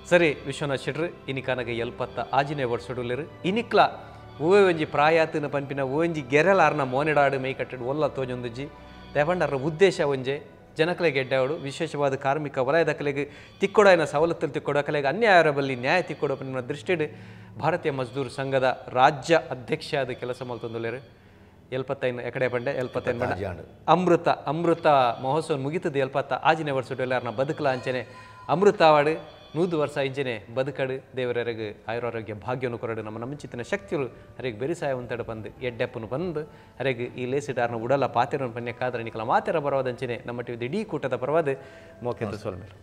ಸರಿ ವಿಶ್ವನಾಥ್ ಶೆಟ್ರು ಇನಿಕಾನಗೆ ಎಲ್ಪತ್ತ ಆಜಿನೇ ವರ್ಷಡುಲ್ಲೇರು ಇನಿಕ್ಲ ಓವೆ ಒಂಜಿ ಪ್ರಾಯಾತಿನ ಪಂಪಿನ ಓಂಜಿ ಗೆರೆಲಾರ್ನ ಮೋನೆಡಾಡು ಮೈ ಕಟ್ಟಡು ಒಲ್ಲ ತೋಜೊಂದುಜ್ಜಿ ದೇವಂಡರ ಉದ್ದೇಶ ಒಂಜೆ ಜನಕಲೆಗೆ ಎಡ್ಡಾವಡು ವಿಶೇಷವಾದ ಕಾರ್ಮಿಕ ವಲಯದ ಕಲೆಗೆ ತಿಕ್ಕೊಡನ ಸವಲತ್ತಲ್ಲಿ ತಿಕ್ಕೊಡೋ ಕಲೆಗೆ ಅನ್ಯಾಯರ ಬಲ್ಲಿ ನ್ಯಾಯ ತಿಕ್ಕೊಡೋ ನಿಮ್ಮ ದೃಷ್ಟಿಡ್ ಭಾರತೀಯ ಮಜ್ದೂರ್ ಸಂಘದ ರಾಜ್ಯ ಅಧ್ಯಕ್ಷರಾದ ಕೆಲಸ ಮಾಡ್ತಂದುಲ್ಲೇರು ಎಲ್ಪತ್ತೈನು ಎಕಡೆ ಬಂಡೆ ಎಲ್ಪತ್ತೈನು ಬಂಡೆ ಅಮೃತ ಮಹೋತ್ಸವ ಮುಗಿತದೆ ಎಲ್ಪತ್ತ ಆಜಿನ ವರ್ಷ ಎಲ್ಲಾರನ್ನ ಬದುಕಲ ಅಂಚನೆ ಅಮೃತಾವಾಡು 100 ವರ್ಷ ಇಂಚನೆ ಬದುಕಡು ದೇವರರಿಗೆ ಆಯುರಾರೋಗ್ಯ ಭಾಗ್ಯವನ್ನು ಕೊರಡು ನಮ್ಮ ಚಿತ್ತಿನ ಶಕ್ತಿಗಳು ಹರಿಗೆ ಬೆರಿಸಾಯ ಉಂಟಡು ಬಂದು ಎಡ್ಡೆಪ್ಪನು ಬಂದು ಹರಿಗೆ ಈ ಲೇಸಿಡಾರ್ನ ಉಡಲ ಪಾತೆರನ್ನು ಪನ್ಯಕ್ಕಾದ್ರೆ ನಿಕಲ ಮಾತೆರ ಬರವಾದಂಚನೆ ನಮ್ಮ ಟಿವಿ ಇಡೀ ಕೂಟದ ಪರವಾದ ಮೋಕೆಂದು ಸೋಲ್ಮೇರು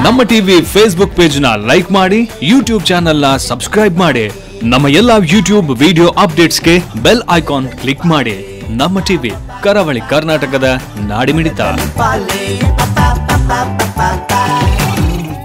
ನಮ್ಮ ಟಿವಿ ಫೇಸ್ಬುಕ್ ಪೇಜ್ ನ ಲೈಕ್ ಮಾಡಿ ಯೂಟ್ಯೂಬ್ ಚಾನೆಲ್ ನ ಸಬ್ಸ್ಕ್ರೈಬ್ ಮಾಡಿ ನಮ್ಮ ಎಲ್ಲಾ ಯೂಟ್ಯೂಬ್ ವಿಡಿಯೋ ಅಪ್ಡೇಟ್ಸ್ಗೆ ಬೆಲ್ ಐಕಾನ್ ಕ್ಲಿಕ್ ಮಾಡಿ ನಮ್ಮ ಟಿವಿ ಕರಾವಳಿ ಕರ್ನಾಟಕದ ನಾಡಿಮಿಡಿತ